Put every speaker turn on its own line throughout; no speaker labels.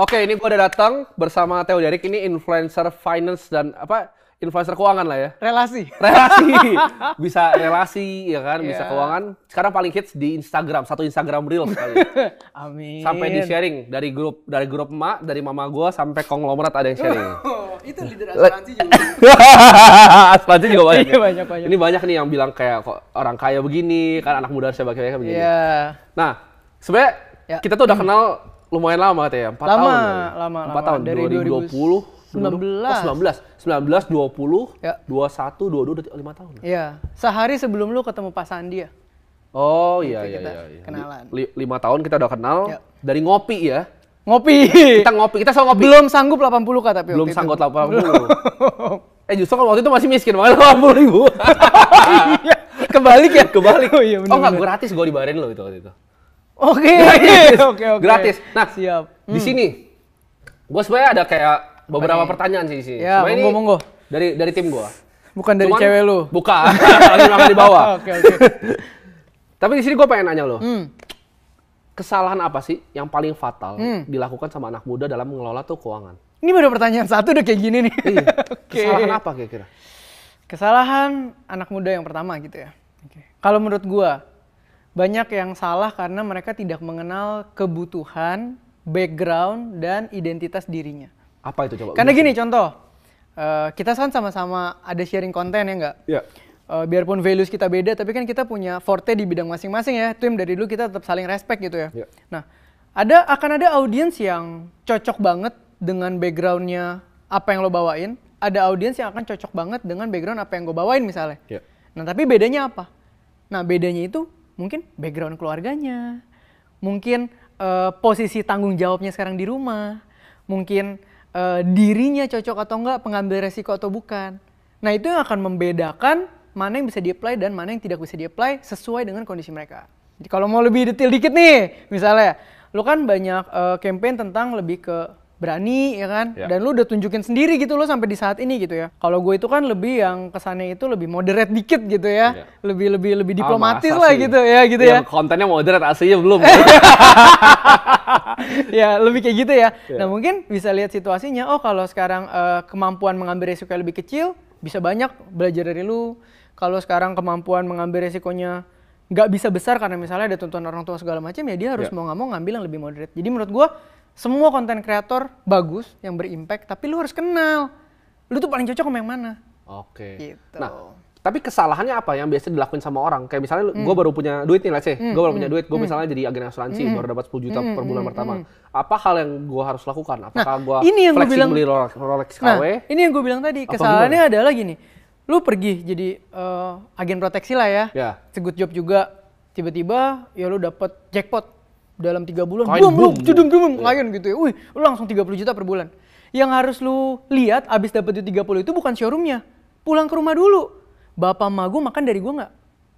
Oke, ini gue udah datang bersama Theo Derek. Ini influencer finance dan influencer keuangan lah ya.
Relasi.
Bisa relasi ya kan, bisa keuangan. Sekarang paling hits di Instagram, satu Instagram Reels kali.
Amin.
Sampai di sharing dari grup emak, dari mama gue sampai konglomerat ada yang sharing.
Itu leader asuransi juga.
Asuransi juga banyak.
Iya, banyak.
Ini banyak nih yang bilang kayak kok orang kaya begini, kan anak muda saya kayak begini.
Iya.
Nah, sebenarnya kita tuh udah kenal lumayan lama katanya, 4 tahun.
Lama.
4 tahun,
dari
2020. 19, 20,
ya.
21, 22, 5 tahun.
Iya, sehari sebelum lu ketemu Pak Sandi ya?
Oh iya.
Kenalan.
5 tahun kita udah kenal, dari ngopi ya.
Ngopi.
Kita selalu ngopi.
Belum sanggup 80 kata tapi
belum sanggup 80. Justru kan waktu itu masih miskin, makanya 80 ribu.
Iya, kebalik ya?
Kebalik.
Oh iya bener.
Oh enggak, gratis gue dibayarin lo itu waktu itu.
Oke.
Gratis. Nah,
siap.
Di sini gue sebenarnya ada kayak beberapa pertanyaan sih di sini.
Ya, monggo.
Dari tim gue.
Bukan dari cewek lu.
Bukan. Lagi makan di bawah.
Oke.
Tapi di sini gue pengen nanya lo. Kesalahan apa sih yang paling fatal dilakukan sama anak muda dalam mengelola tuh keuangan?
Ini baru pertanyaan satu udah kayak gini nih.
Iya. Kesalahan apa kira-kira?
Kesalahan anak muda yang pertama gitu ya. Kalau menurut gue, banyak yang salah karena mereka tidak mengenal kebutuhan, background, dan identitas dirinya.
Apa itu coba?
Karena gini contoh, kita kan sama-sama ada sharing konten ya nggak?
Iya.
Biarpun values kita beda, tapi kan kita punya forte di bidang masing-masing ya. Tim dari dulu kita tetap saling respect gitu ya.
Iya.
Nah, akan ada audiens yang cocok banget dengan backgroundnya apa yang lo bawain. Ada audiens yang akan cocok banget dengan background apa yang gue bawain misalnya.
Iya.
Nah, tapi bedanya apa? Nah, bedanya itu mungkin background keluarganya, mungkin posisi tanggung jawabnya sekarang di rumah, mungkin dirinya cocok atau enggak, pengambil resiko atau bukan. Nah, itu yang akan membedakan mana yang bisa di-apply dan mana yang tidak bisa di-apply sesuai dengan kondisi mereka. Jadi kalau mau lebih detail dikit nih, misalnya lu kan banyak campaign tentang lebih ke berani ya kan, dan lu udah tunjukin sendiri gitu lo sampai di saat ini gitu ya. Kalau gue itu kan lebih yang kesannya itu lebih moderate dikit gitu ya, lebih diplomatis lah gitu ya gitu ya.
Kontennya moderate, aslinya belum.
Ya lebih kayak gitu ya. Nah mungkin bisa lihat situasinya. Oh kalau sekarang kemampuan mengambil resiko lebih kecil, bisa banyak belajar dari lu. Kalau sekarang kemampuan mengambil resikonya nggak bisa besar karena misalnya ada tuntutan orang tua segala macam, ya dia harus mau nggak mau ngambil yang lebih moderate. Jadi menurut gue semua konten kreator bagus yang berimpact, tapi lu harus kenal lu tuh paling cocok sama yang mana.
Oke.
Gitu.
Nah, tapi kesalahannya apa yang biasa dilakuin sama orang? Kayak misalnya gue baru punya duit nih, let's say. Gue baru punya duit, gue misalnya jadi agen asuransi, baru dapat 10 juta per bulan pertama. Apa hal yang gue harus lakukan? Apakah gue flexing beli Rolex KW?
Nah, ini yang gue bilang tadi, kesalahannya adalah gini. Lu pergi jadi agen proteksi lah ya, good job juga. Tiba-tiba ya lu dapet jackpot. Dalam 3 bulan, boom, klien gitu ya. Wih, lu langsung 30 juta per bulan. Yang harus lu lihat abis dapet duit 30 itu bukan showroomnya. Pulang ke rumah dulu. Bapak emak gue makan dari gue nggak?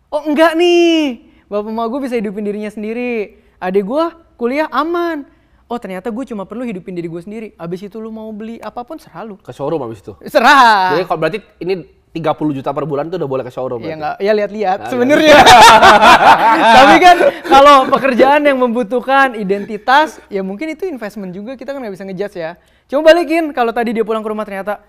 Oh enggak nih. Bapak emak gue bisa hidupin dirinya sendiri. Adik gue kuliah aman. Oh ternyata gue cuma perlu hidupin diri gue sendiri. Abis itu lu mau beli apapun serah lu.
Ke showroom abis itu?
Serah.
Jadi kalau berarti ini 30 juta per bulan tuh udah boleh ke showroom.
Iya enggak, ya lihat-lihat sebenarnya. Tapi kan kalau pekerjaan yang membutuhkan identitas, ya mungkin itu investment juga, kita kan nggak bisa ngejudge ya. Coba balikin, kalau tadi dia pulang ke rumah ternyata,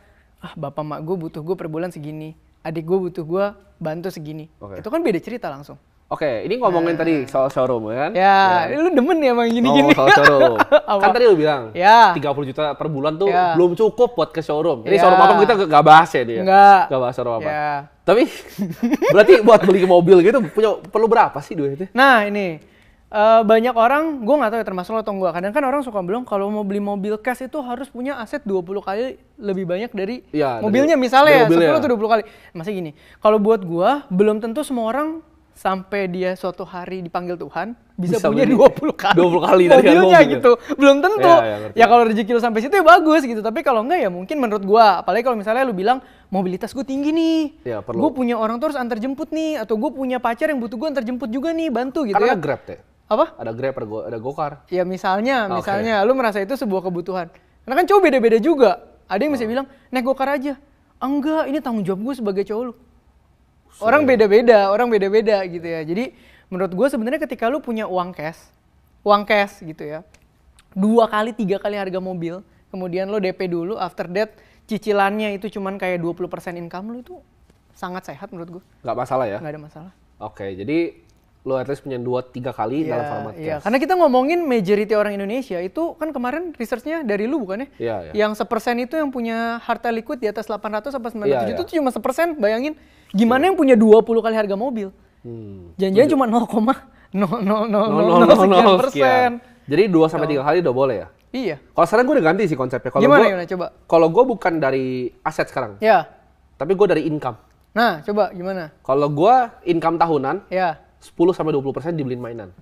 bapak mak gue butuh gue per bulan segini, adik gue butuh gue bantu segini. Itu kan beda cerita langsung.
Oke, ini ngomongin tadi soal showroom kan?
Ya, lu demen ya emang gini-gini.
Soal showroom. Kan tadi lu bilang, 30 juta per bulan tuh belum cukup buat ke showroom. Ini showroom apa kita nggak bahas ya dia? Nggak bahas showroom apa. Tapi berarti buat beli mobil gitu perlu berapa sih duitnya?
Nah ini, banyak orang, gue nggak tahu ya termasuk lo atau enggak. Kadang kan orang suka bilang kalau mau beli mobil cash itu harus punya aset 20 kali lebih banyak dari mobilnya. Misalnya ya, 10 atau 20 kali. Masih gini, kalau buat gue, belum tentu semua orang sampai dia suatu hari dipanggil Tuhan bisa punya 20 kali
20 kali
mobilnya gitu. Belum tentu. Ya kalau rezeki lu sampai situ ya bagus gitu. Tapi kalau enggak ya mungkin menurut gua, apalagi kalau misalnya lu bilang mobilitas gue tinggi nih. Gue punya orang tuh harus antar jemput nih, atau gue punya pacar yang butuh gue antar jemput juga nih, bantu gitu.
Karena
ya.
Ada Grab teh.
Apa?
Ada Grab, ada Gokar.
Ya misalnya lu merasa itu sebuah kebutuhan. Karena kan cowok beda-beda juga. Ada yang bisa bilang, naik Gokar aja. Enggak, ini tanggung jawab gue sebagai cowok lu. Orang beda-beda gitu ya. Jadi menurut gue sebenarnya ketika lu punya uang cash gitu ya, 2 kali 3 kali harga mobil, kemudian lo DP dulu, after that cicilannya itu cuman kayak 20% income lo, itu sangat sehat menurut gue.
Nggak masalah ya?
Nggak ada masalah.
Oke, jadi lo at least punya 2-3 kali dalam format cash.
Karena kita ngomongin majority orang Indonesia itu kan kemarin research-nya dari lu bukan ya? Yang 1% itu yang punya harta liquid di atas 800 sampai 900 juta itu cuma 1%. Bayangin gimana yang punya 20 kali harga mobil. Jangan-jangan cuma 0,00000 %.
Jadi 2-3 kali udah boleh ya?
Iya.
Kalau sekarang gue udah ganti sih konsepnya.
Gimana coba?
Kalau gue bukan dari aset sekarang.
Ya.
Tapi gue dari income.
Nah, coba gimana?
Kalau gue income tahunan.
Ya.
10-20% dibeliin mainan.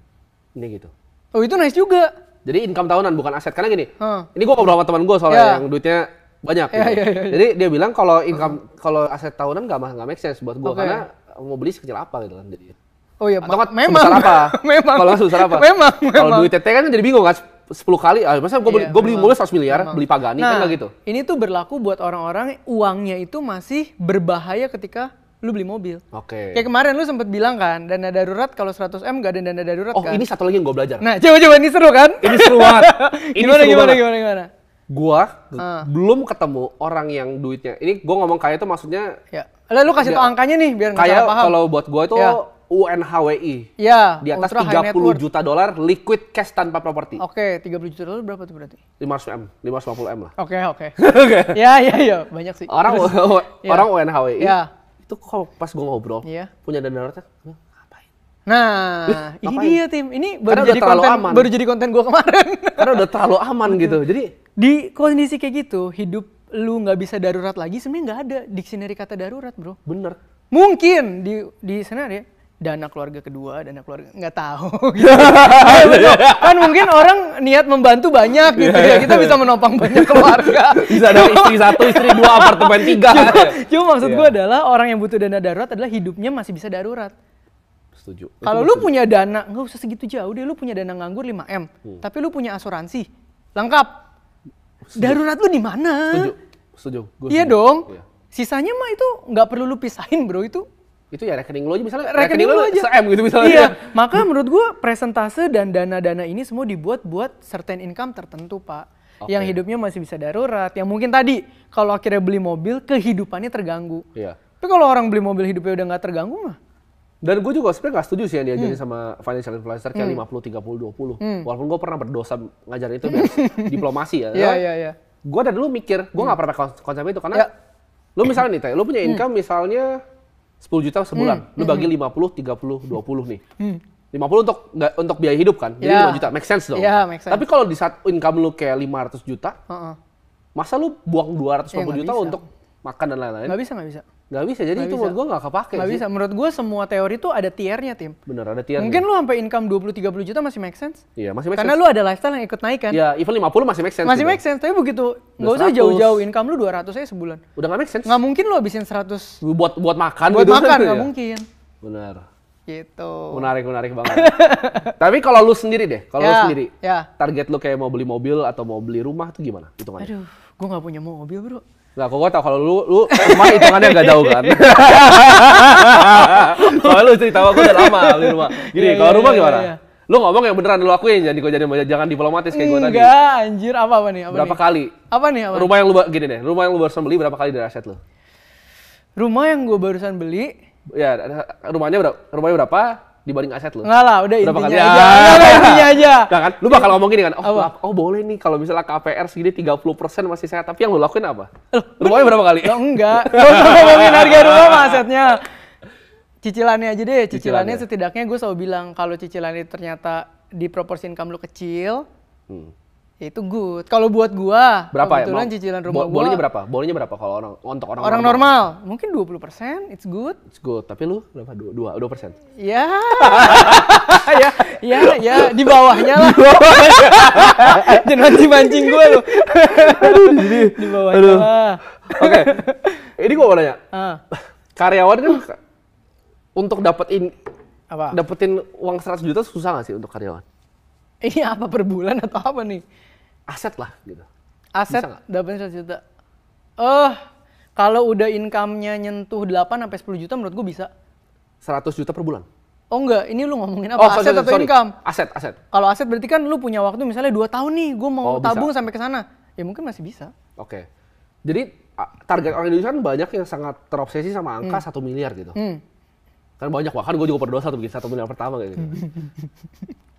Ini gitu.
Oh, itu nice juga.
Jadi income tahunan bukan aset. Karena gini, ini gue ngobrol sama teman gue soalnya yang duitnya banyak. Gitu. Jadi dia bilang kalau income, kalau aset tahunan nggak make sense buat gue. Karena mau beli sekecil apa gitu kan. Jadi,
oh iya,
memang. Sebesar apa?
Memang.
Kalau sebesar apa?
Memang.
Kalau duit TT kan jadi bingung kan. 10 kali, masa gue beli mobil 100 miliar, beli Pagani kan nggak gitu.
Ini tuh berlaku buat orang-orang uangnya itu masih berbahaya ketika lu beli mobil.
Oke.
Kayak kemarin lu sempet bilang kan, dana darurat kalau 100M gak ada dana darurat kan.
Oh, ini satu lagi yang gue belajar.
Nah, coba ini seru kan?
Ini seru banget.
Gimana?
Gua belum ketemu orang yang duitnya. Ini gue ngomong kaya itu maksudnya.
Ya. Lalu kasih tau angkanya nih biar nggak salah paham.
Kayak kalau buat gue itu UNHWI.
Ya.
Di atas 30 juta dolar liquid cash tanpa properti.
Oke, 30 juta dolar berapa tuh berarti?
550M lah.
Oke. Ya, banyak sih.
Orang UNHWI.
Ya.
Itu kalau pas gue ngobrol, punya dana daruratnya, ngapain?
Nah, ini dia Tim. Ini baru jadi konten gue kemarin.
Karena udah terlalu aman gitu. Jadi
di kondisi kayak gitu, hidup lu nggak bisa darurat lagi, sebenarnya nggak ada dictionary kata darurat, bro.
Bener.
Mungkin di sana ya, dana keluarga kedua, dana keluarga nggak tahu. Gitu. Kan mungkin orang niat membantu banyak gitu ya, kita bisa menopang banyak keluarga.
Bisa ada istri 1, istri 2, apartemen 3.
Cuma maksud gue adalah orang yang butuh dana darurat adalah hidupnya masih bisa darurat.
Setuju.
Kalau lu punya dana, nggak usah segitu jauh deh, lu punya dana nganggur 5M, tapi lu punya asuransi, lengkap. Darurat lu di mana?
Setuju.
Iya dong. Iya. Sisanya mah itu nggak perlu lu pisahin, bro. Itu
ya rekening lo aja misalnya.
Rekening lo aja.
Se-M gitu misalnya.
Iya. Maka menurut gua presentase dan dana-dana ini semua dibuat buat certain income tertentu, Pak. Yang hidupnya masih bisa darurat. Yang mungkin tadi kalau akhirnya beli mobil kehidupannya terganggu.
Iya.
Tapi kalau orang beli mobil hidupnya udah nggak terganggu mah.
Dan gue juga sebenarnya nggak setuju sih yang diajarin sama financial influencer kayak 50, 30, 20. Walaupun gue pernah berdosa ngajarin itu biar diplomasi ya.
Iya.
Gue dari dulu mikir, gue nggak pernah pakai konsep itu karena lu misalnya nih, lu punya income misalnya 10 juta sebulan, lu bagi 50, 30, 20 nih. 50 untuk biaya hidup kan, jadi 5 juta, make sense dong.
Make sense.
Tapi kalau di saat income lu kayak 500 juta, masa lu buang 250 juta untuk makan dan lain-lain?
Nggak bisa.
Nggak bisa, jadi itu menurut gue nggak kepake.
Nggak bisa, menurut gue semua teori tuh ada tiernya, Tim.
Bener, ada tiernya.
Mungkin lu sampai income 20-30 juta masih make sense.
Iya, masih make
sense. Karena lu ada lifestyle yang ikut naik kan.
Iya, even 50 masih make sense.
Masih make sense, tapi begitu nggak usah jauh-jauh income lu 200 aja sebulan.
Udah nggak make sense.
Nggak mungkin lu habisin 100.
Buat makan
gitu. Buat makan, nggak mungkin.
Bener.
Gitu.
Menarik banget. Tapi kalau lu sendiri deh, lu sendiri. Target lu kayak mau beli mobil atau mau beli rumah tuh gimana hitungannya?
Aduh, gua nggak punya mobil, bro.
Nggak, kok gue tau kalau lu rumah hitungannya nggak jauh kan? Soalnya lu cerita gue udah lama beli rumah. Gini, kalau rumah gimana? Lu ngomong yang beneran lu lakuin, jangan diplomatis kayak gue tadi.
Enggak, anjir. Apa nih?
Berapa kali?
Apa nih?
Rumah yang lu gini deh, rumah yang lu barusan beli berapa kali dari aset lu?
Rumah yang gue barusan beli?
Ya, rumahnya berapa? Dibanding aset lu?
Enggak lah, udah intinya
aja.
Intinya aja.
Nah, kan? Lu bakal ngomong gini kan, oh boleh nih kalau misalnya KPR segini 30% masih sehat, tapi yang lu lakuin apa? Rumahnya berapa kali?
Enggak, gak usah ngomongin harga rumah sama asetnya. Cicilannya aja deh, cicilannya setidaknya gue selalu bilang, kalau cicilannya ternyata di proporsi income lu kecil, itu good. Kalau buat gua,
berapa
kebetulan cicilan rumah gua.
Bolehnya berapa kalau untuk
orang normal? Mungkin 20%, it's good.
It's good, tapi lu berapa? 2%?
Ya, ya, di bawahnya lah. Jangan mancing gua lu. Di bawahnya lah.
Oke, ini gua mau nanya. Karyawan kan untuk dapetin uang 100 juta susah nggak sih untuk karyawan?
Ini apa per bulan atau apa nih?
Aset lah gitu.
Aset dapetnya 100 juta. Kalau udah income-nya nyentuh 8 sampai 10 juta menurut gue bisa.
100 juta per bulan?
Oh enggak, ini lu ngomongin apa? Aset atau income?
Aset.
Kalau aset berarti kan lu punya waktu misalnya 2 tahun nih, gue mau tabung sampai ke sana. Ya mungkin masih bisa.
Oke. Jadi target orang Indonesia kan banyak yang sangat terobsesi sama angka 1 miliar gitu. Kan banyak, bahkan gue juga berdosa tuh bikin 1 miliar pertama kayak gitu.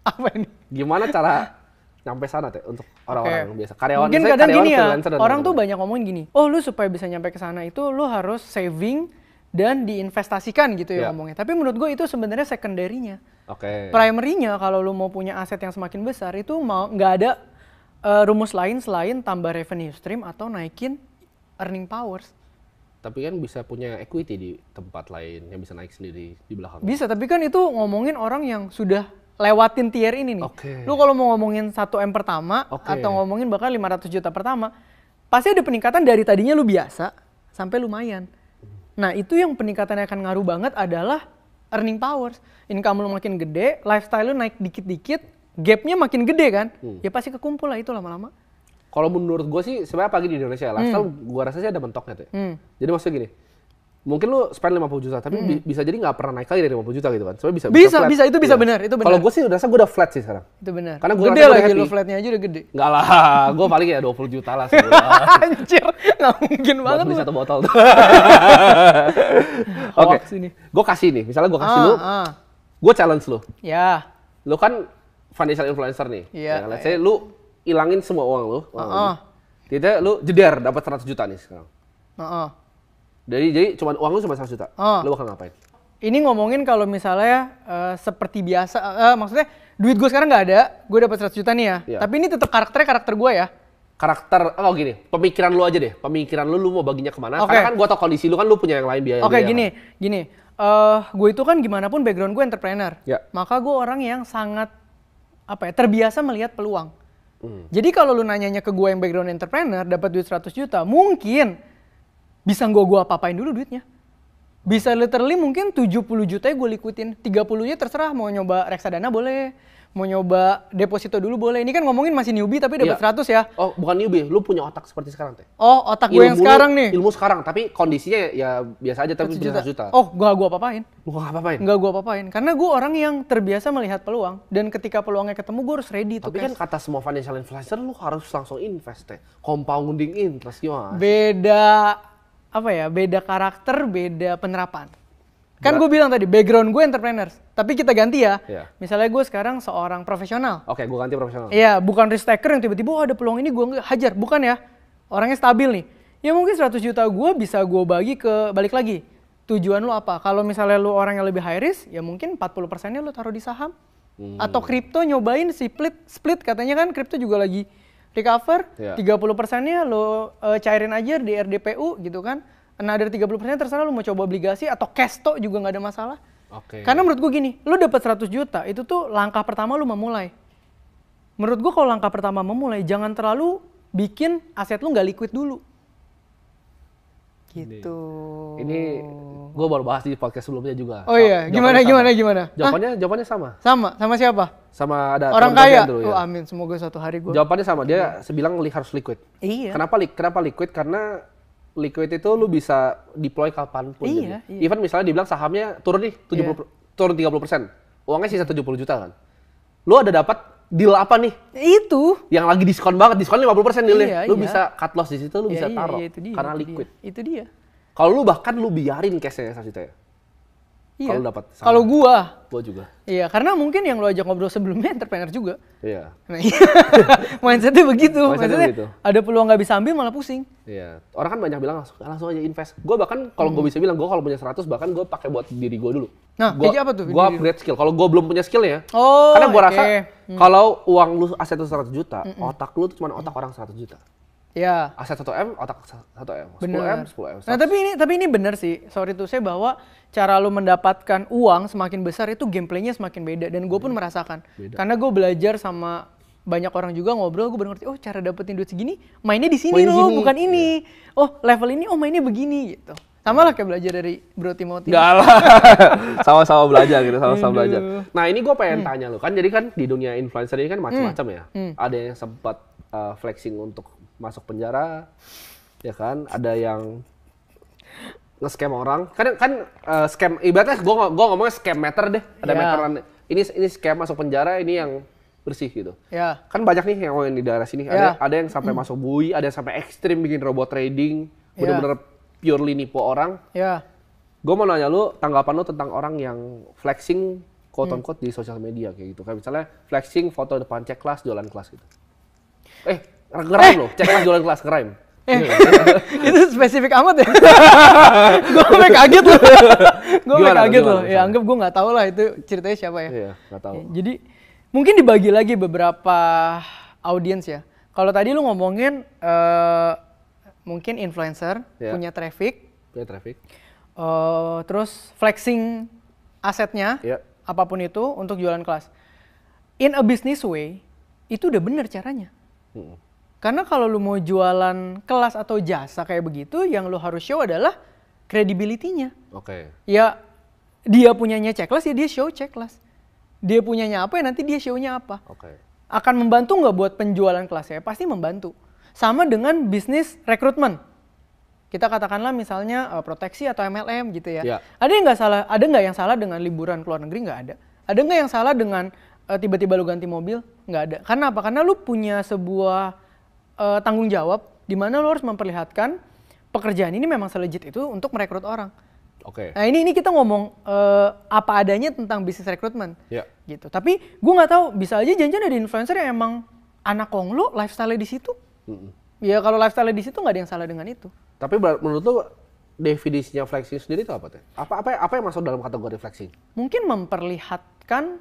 Apa ini?
Gimana cara nyampe sana teh untuk orang-orang yang biasa? Karyawan,
mungkin kadang gini ya, orang tuh banyak ngomongin gini, oh lu supaya bisa nyampe ke sana itu lu harus saving dan diinvestasikan gitu ya ngomongnya. Tapi menurut gue itu sebenarnya secondary-nya. Primary-nya kalau lu mau punya aset yang semakin besar itu nggak ada rumus lain selain tambah revenue stream atau naikin earning powers.
Tapi kan bisa punya equity di tempat lain yang bisa naik sendiri di belakang.
Bisa, tapi kan itu ngomongin orang yang sudah lewatin tier ini nih. Lu kalau mau ngomongin 1M pertama atau ngomongin bahkan 500 juta pertama, pasti ada peningkatan dari tadinya lu biasa sampai lumayan. Nah itu yang peningkatannya akan ngaruh banget adalah earning powers. Income lu makin gede, lifestyle lu naik dikit-dikit, gapnya makin gede kan, ya pasti kekumpul lah itu lama-lama.
Kalau menurut gue sih, sebenarnya apalagi di Indonesia, lifestyle gue rasa sih ada mentoknya tuh. Jadi maksudnya gini, mungkin lu spend 50 juta, tapi bisa jadi nggak pernah naik lagi dari 50 juta gitu kan. Soalnya
bisa, itu bisa benar, itu benar.
Kalau gue sih udah rasa gue udah flat sih sekarang.
Itu benar.
Karena gue
gede lagi, lu flatnya aja udah gede.
Nggak lah, gue paling ya 20 juta lah sebulan.
Anjir, nggak mungkin banget.
Buat beli 1 botol tuh. Oke, gue kasih nih, misalnya gue kasih lu, gue challenge lu.
Ya.
Lu kan financial influencer nih.
Iya.
Let's say lu ilangin semua uang lu. Tidak, lu jeder dapat 100 juta nih sekarang. Jadi cuma uang lu cuma 100 juta. Lu bakal ngapain?
Ini ngomongin kalau misalnya seperti biasa, maksudnya duit gue sekarang nggak ada, gue dapat 100 juta nih ya. Tapi ini tetap karakter gue ya.
Karakter, gini, pemikiran lu aja deh. Pemikiran lu mau baginya kemana? Karena kan gue tau kondisi lu kan lu punya yang lain biaya.
Gini. Gue itu kan gimana pun background gue entrepreneur. Maka gue orang yang sangat terbiasa melihat peluang. Jadi kalau lu nanyanya ke gue yang background entrepreneur, dapat duit 100 juta, mungkin bisa gue apa-apain dulu duitnya. Bisa literally mungkin 70 juta gue liquidin, 30-nya terserah, mau nyoba reksadana boleh, mau nyoba deposito dulu boleh. Ini kan ngomongin masih newbie tapi dapat 100 ya.
Oh, bukan newbie, lu punya otak seperti sekarang teh.
Oh, otak gue yang sekarang nih.
Ilmu sekarang, tapi kondisinya ya biasa aja tapi 100 juta.
Oh, gue apa-apain.
Lu gak apa-apain?
Enggak gue apa-apain, karena gue orang yang terbiasa melihat peluang dan ketika peluangnya ketemu gue harus ready tuh.
Tapi kan kata semua financial influencer lu harus langsung invest teh. Compounding interest gimana?
Beda karakter, beda penerapan. Kan gue bilang tadi, background gue entrepreneur. Tapi kita ganti ya. Misalnya gue sekarang seorang profesional.
Oke, gue ganti profesional.
Iya, bukan risk taker yang tiba-tiba ada peluang ini gue hajar. Bukan ya. Orangnya stabil nih. Ya mungkin 100 juta gue bisa gue balik lagi. Tujuan lu apa? Kalau misalnya lu orang yang lebih high risk, ya mungkin 40%-nya lu taruh di saham. Atau kripto nyobain split. Katanya kan kripto juga lagi recover. 30%-nya lu cairin aja di RDPU gitu kan. Nah dari 30% terserah lu mau coba obligasi atau cash juga nggak ada masalah. Karena menurut gue gini, lu dapat 100 juta itu tuh langkah pertama lu memulai. Menurut gue kalau langkah pertama memulai, jangan terlalu bikin aset lu nggak liquid dulu. Gitu.
Ini gue baru bahas di podcast sebelumnya juga.
Oh iya, gimana?
Jawabannya sama.
Sama siapa?
Sama ada
orang kaya. Dulu, ya. Amin, semoga suatu hari gue.
Jawabannya sama, dia sebilang harus liquid.
Iya.
Kenapa liquid? Karena liquid itu lu bisa deploy kapanpun.
Iya.
Even misalnya dibilang sahamnya turun nih, turun 30%. Uangnya sisa 70 juta kan. Lu ada dapat deal apa nih?
Itu.
Yang lagi diskon banget, diskon 50% dealnya. Lu bisa cut loss di situ, lu bisa taruh. Karena liquid.
Itu dia.
Kalau lu bahkan lu biarin cash-nya 1 juta ya.
Iya.
Kalau dapat.
Kalau gua
juga.
Iya, karena mungkin yang lu ajak ngobrol sebelumnya entrepreneur juga.
Iya.
Nah, mindsetnya begitu. Mindsetnya ada peluang nggak bisa ambil malah pusing.
Iya. Orang kan banyak bilang langsung aja invest. Gua bahkan kalau gua bisa bilang gua kalau punya 100 bahkan gua pakai buat diri gua dulu.
Nah, kayak apa tuh?
Gua upgrade skill. Kalau gua belum punya skill ya. Karena gua rasa kalau uang lu aset lu 100 juta, otak lu tuh cuma otak orang 100 juta.
Ya.
Aset 1M, otak 1M. 10M.
Nah, tapi ini benar sih. Sorry tuh saya bahwa cara lu mendapatkan uang semakin besar itu gameplaynya semakin beda dan gue pun merasakan. Karena gue belajar sama banyak orang juga ngobrol, gue baru ngerti, oh cara dapetin duit segini mainnya di sini loh, bukan ini. Oh level ini, oh mainnya begini gitu. Sama lah kayak belajar dari Bro Timothy.
Enggak lah, sama-sama belajar gitu, sama-sama belajar. Nah ini gue pengen tanya lu, kan jadi kan di dunia influencer ini kan macam-macam ya. Ada yang sempat flexing untuk masuk penjara, ya kan? Ada yang nge-scam orang. Kan scam ibaratnya gue ngomongnya scam meter deh. Ada meteran. Ini scam masuk penjara, ini yang bersih gitu. Kan banyak nih yang di daerah sini. Ada yang sampai masuk bui, ada yang sampai ekstrim bikin robot trading, bener-bener purely nipu orang. Gue mau nanya lu, tanggapan lu tentang orang yang flexing quote-unquote di sosial media kayak gitu. Kayak misalnya flexing foto depan cek kelas, jualan kelas gitu. Nge-rhyme loh, cek kelas jualan kelas, nge-rhyme.
Itu spesifik amat ya? Gue sampai kaget loh. Ya anggap gue nggak tahu lah itu ceritanya siapa ya.
Iya, nggak tahu.
Jadi mungkin dibagi lagi beberapa audiens ya. Kalau tadi lu ngomongin mungkin influencer punya traffic. Terus flexing asetnya, apapun itu untuk jualan kelas. In a business way, itu udah bener caranya. Karena kalau lu mau jualan kelas atau jasa kayak begitu, yang lu harus show adalah credibility-nya. Ya, dia punyanya checklist, ya dia show checklist. Dia punyanya apa, ya nanti dia show-nya apa. Akan membantu nggak buat penjualan kelas ya? Pasti membantu. Sama dengan bisnis rekrutmen. Kita katakanlah misalnya proteksi atau MLM gitu ya. Ada nggak yang salah dengan liburan ke luar negeri? Nggak ada. Ada nggak yang salah dengan tiba-tiba lu ganti mobil? Nggak ada. Karena apa? Karena lu punya sebuah tanggung jawab di mana lu harus memperlihatkan pekerjaan ini memang selejit itu untuk merekrut orang. Nah ini kita ngomong apa adanya tentang bisnis rekrutmen. Gitu. Tapi gue nggak tahu, bisa aja janjian ada influencer yang emang anak konglo lifestyle di situ. Ya kalau lifestyle di situ nggak ada yang salah dengan itu.
Tapi menurut lu definisinya flexing sendiri itu apa teh? Apa yang masuk dalam kategori flexing?
Mungkin memperlihatkan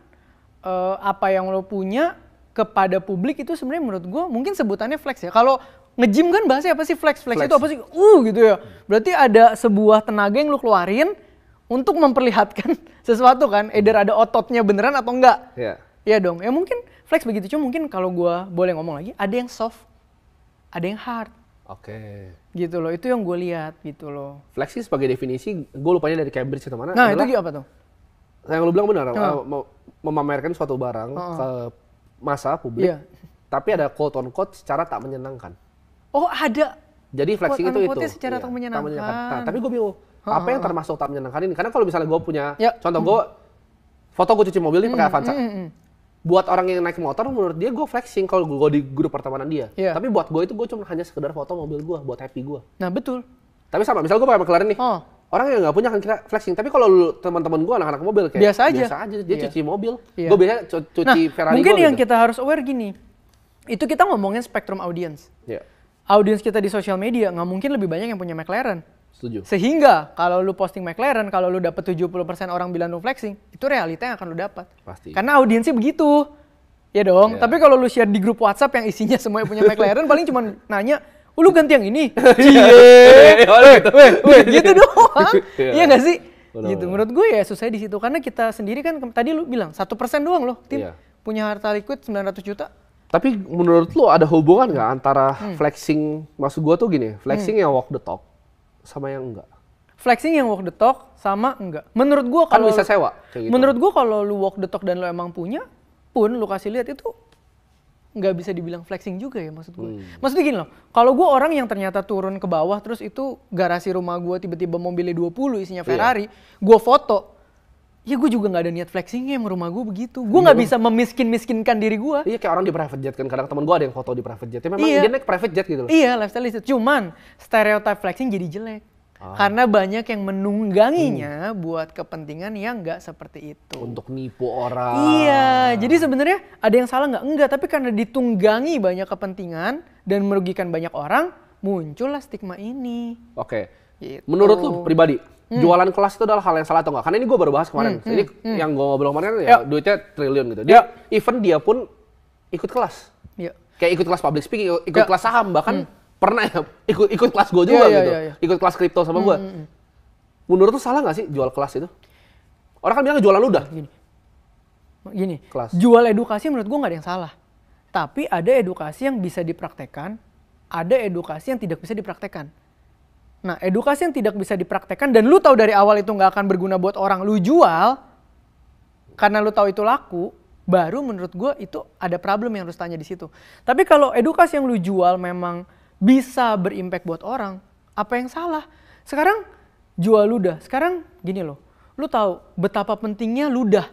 apa yang lo punya kepada publik, itu sebenarnya menurut gue mungkin sebutannya flex ya. Kalau nge-gym kan bahasanya apa sih flex itu apa sih? Gitu ya. Berarti ada sebuah tenaga yang lo keluarin untuk memperlihatkan sesuatu kan. Either ada ototnya beneran atau enggak. Iya dong. Ya mungkin flex begitu. Cuma mungkin kalau gue boleh ngomong lagi, ada yang soft, ada yang hard. Gitu loh. Itu yang gue lihat gitu loh.
Flexing sebagai definisi, gue lupanya dari Cambridge atau mana.
Nah itu apa tuh?
Yang lo bilang benar, memamerkan suatu barang ke masa publik, tapi ada quote on quote secara tak menyenangkan.
Ada.
Jadi flexing itu
secara tak menyenangkan.
Nah, tapi gue bingung, apa yang termasuk tak menyenangkan ini? Karena kalau misalnya gue punya, contoh gue, foto gue cuci mobil ini pakai Avanza. Buat orang yang naik motor, menurut dia gue flexing kalau gue di grup pertemanan dia. Tapi buat gue itu gue cuma hanya sekedar foto mobil gue, buat happy gue.
Nah betul.
Tapi sama, misalnya gue pakai McLaren nih. Orang yang nggak punya kan kira flexing, tapi kalau teman-teman gue anak-anak mobil kayak
biasa aja
dia cuci mobil. Gue biasanya cuci Ferrari.
Mungkin yang kita harus aware gini, itu kita ngomongin spektrum audience. Audience kita di sosial media nggak mungkin lebih banyak yang punya McLaren.
Setuju.
Sehingga kalau lu posting McLaren, kalau lu dapet 70% orang bilang lu flexing, itu realita yang akan lu dapat.
Pasti.
Karena audiensnya begitu, ya dong. Tapi kalau lu share di grup WhatsApp yang isinya semuanya punya McLaren, paling cuma nanya, lu ganti yang ini? Gitu doang. Iya nggak sih? Gitu. Menurut gue ya susah di situ, karena kita sendiri kan tadi lu bilang 1% doang loh tim punya harta liquid 900 juta.
Tapi menurut lu ada hubungan nggak antara flexing, maksud gue tuh gini, flexing yang walk the talk sama yang enggak?
Flexing yang walk the talk sama enggak? Menurut gue kalau
kan bisa sewa kayak gitu.
Menurut gue kalau lu walk the talk dan lu emang punya pun lu kasih lihat, itu nggak bisa dibilang flexing juga ya maksud gue. Maksudnya gini loh, kalau gue orang yang ternyata turun ke bawah terus itu garasi rumah gue tiba-tiba mobilnya 20 isinya Ferrari, gue foto, ya gue juga nggak ada niat flexingnya yang rumah gue begitu. Gue nggak bisa memiskinkan diri gue.
Iya kayak orang di private jet kan, kadang teman gue ada yang foto di private jet, ya memang dia naik private jet gitu loh.
Iya lifestyle itu, cuman stereotype flexing jadi jelek. Karena banyak yang menungganginya buat kepentingan yang nggak seperti itu.
Untuk nipu orang.
Iya, jadi sebenarnya ada yang salah nggak? Enggak, tapi karena ditunggangi banyak kepentingan dan merugikan banyak orang, muncullah stigma ini.
Gitu. Menurut lu pribadi, jualan kelas itu adalah hal yang salah atau nggak? Karena ini gue baru bahas kemarin. Ini yang gue ngobrol kemarin ya duitnya triliun gitu. Dia pun ikut kelas. Kayak ikut kelas public speaking, ikut kelas saham, bahkan pernah ya ikut kelas gue juga gitu. Ikut kelas kripto sama gue. Menurut tuh salah nggak sih jual kelas itu? Orang kan bilang jualan ludah.
Gini, jual edukasi menurut gue nggak ada yang salah. Tapi ada edukasi yang bisa dipraktekkan, ada edukasi yang tidak bisa dipraktekkan. Nah, edukasi yang tidak bisa dipraktekkan dan lu tahu dari awal itu nggak akan berguna buat orang, lu jual karena lu tahu itu laku, baru menurut gue itu ada problem yang harus tanya di situ. Tapi kalau edukasi yang lu jual memang bisa berimpact buat orang, apa yang salah? Sekarang jual ludah. Sekarang gini loh, lu tahu betapa pentingnya ludah.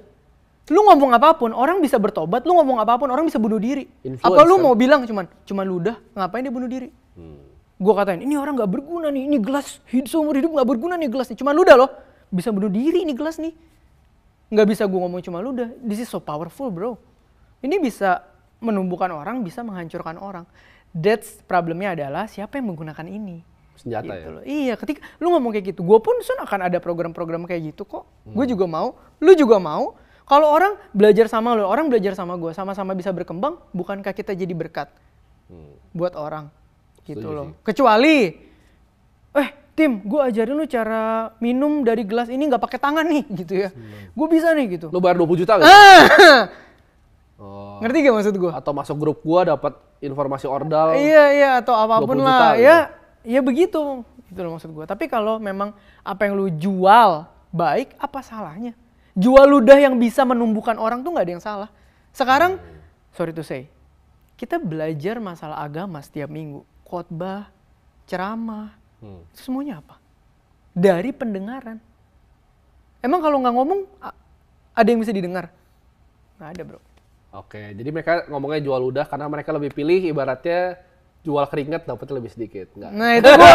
Lu ngomong apapun, orang bisa bertobat. Lu ngomong apapun, orang bisa bunuh diri. Influence, apa lu mau bilang cuman ludah, ngapain dia bunuh diri? Gue katain, ini orang gak berguna nih, ini gelas seumur hidup gak berguna nih gelas nih. Cuma ludah loh, bisa bunuh diri ini gelas nih. Gak bisa gue ngomong cuma ludah, this is so powerful bro. Ini bisa menumbuhkan orang, bisa menghancurkan orang. That's problemnya adalah siapa yang menggunakan ini.
Senjata
gitu
ya?
Loh. Iya, ketika lu ngomong kayak gitu, gue pun akan ada program-program kayak gitu kok. Gue juga mau, lu juga mau. Kalau orang belajar sama lo, orang belajar sama gue, sama-sama bisa berkembang, bukankah kita jadi berkat buat orang? Gitu loh. Kecuali, Tim, gue ajarin lu cara minum dari gelas ini nggak pakai tangan nih, gitu ya. Gue bisa nih, gitu.
Lu bayar 20 juta gitu?
Ngerti gak maksud gue?
Atau masuk grup gue dapat informasi ordal.
Iya, atau apapun lah.
Gitu.
Ya begitu. Itu loh maksud gue. Tapi kalau memang apa yang lu jual baik, apa salahnya? Jual ludah yang bisa menumbuhkan orang tuh gak ada yang salah. Sekarang, sorry to say, kita belajar masalah agama setiap minggu. Khotbah, ceramah, itu semuanya apa? Dari pendengaran. Emang kalau gak ngomong, ada yang bisa didengar? Gak ada bro.
Oke, jadi mereka ngomongnya jual ludah karena mereka lebih pilih ibaratnya jual keringat dapetnya lebih sedikit. Nggak.
Nah itu gue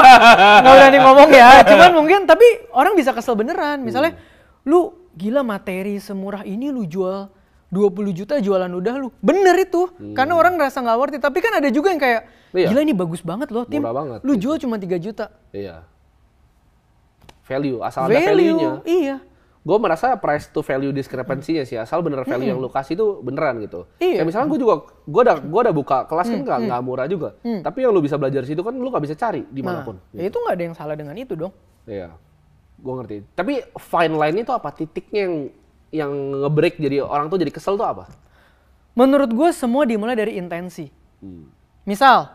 gak berani ngomong ya. Cuman mungkin, tapi orang bisa kesel beneran. Misalnya, lu gila materi semurah ini lu jual 20 juta jualan ludah lu. Bener itu. Karena orang ngerasa gak worth it. Tapi kan ada juga yang kayak, gila ini bagus banget loh Tim.
Banget,
lu jual cuma 3 juta.
Iya. Asal ada value-nya.
Iya.
Gue merasa price to value discrepancy-nya sih. Asal bener value yang lu kasih itu beneran gitu.
Iya.
Kayak misalnya gue udah buka kelas kan nggak murah juga. Tapi yang lu bisa belajar situ kan lu gak bisa cari dimanapun.
Nah, itu gak ada yang salah dengan itu dong.
Iya. Gue ngerti. Tapi fine line-nya itu apa? Titiknya yang nge-break jadi orang tuh jadi kesel tuh apa?
Menurut gue semua dimulai dari intensi. Misal,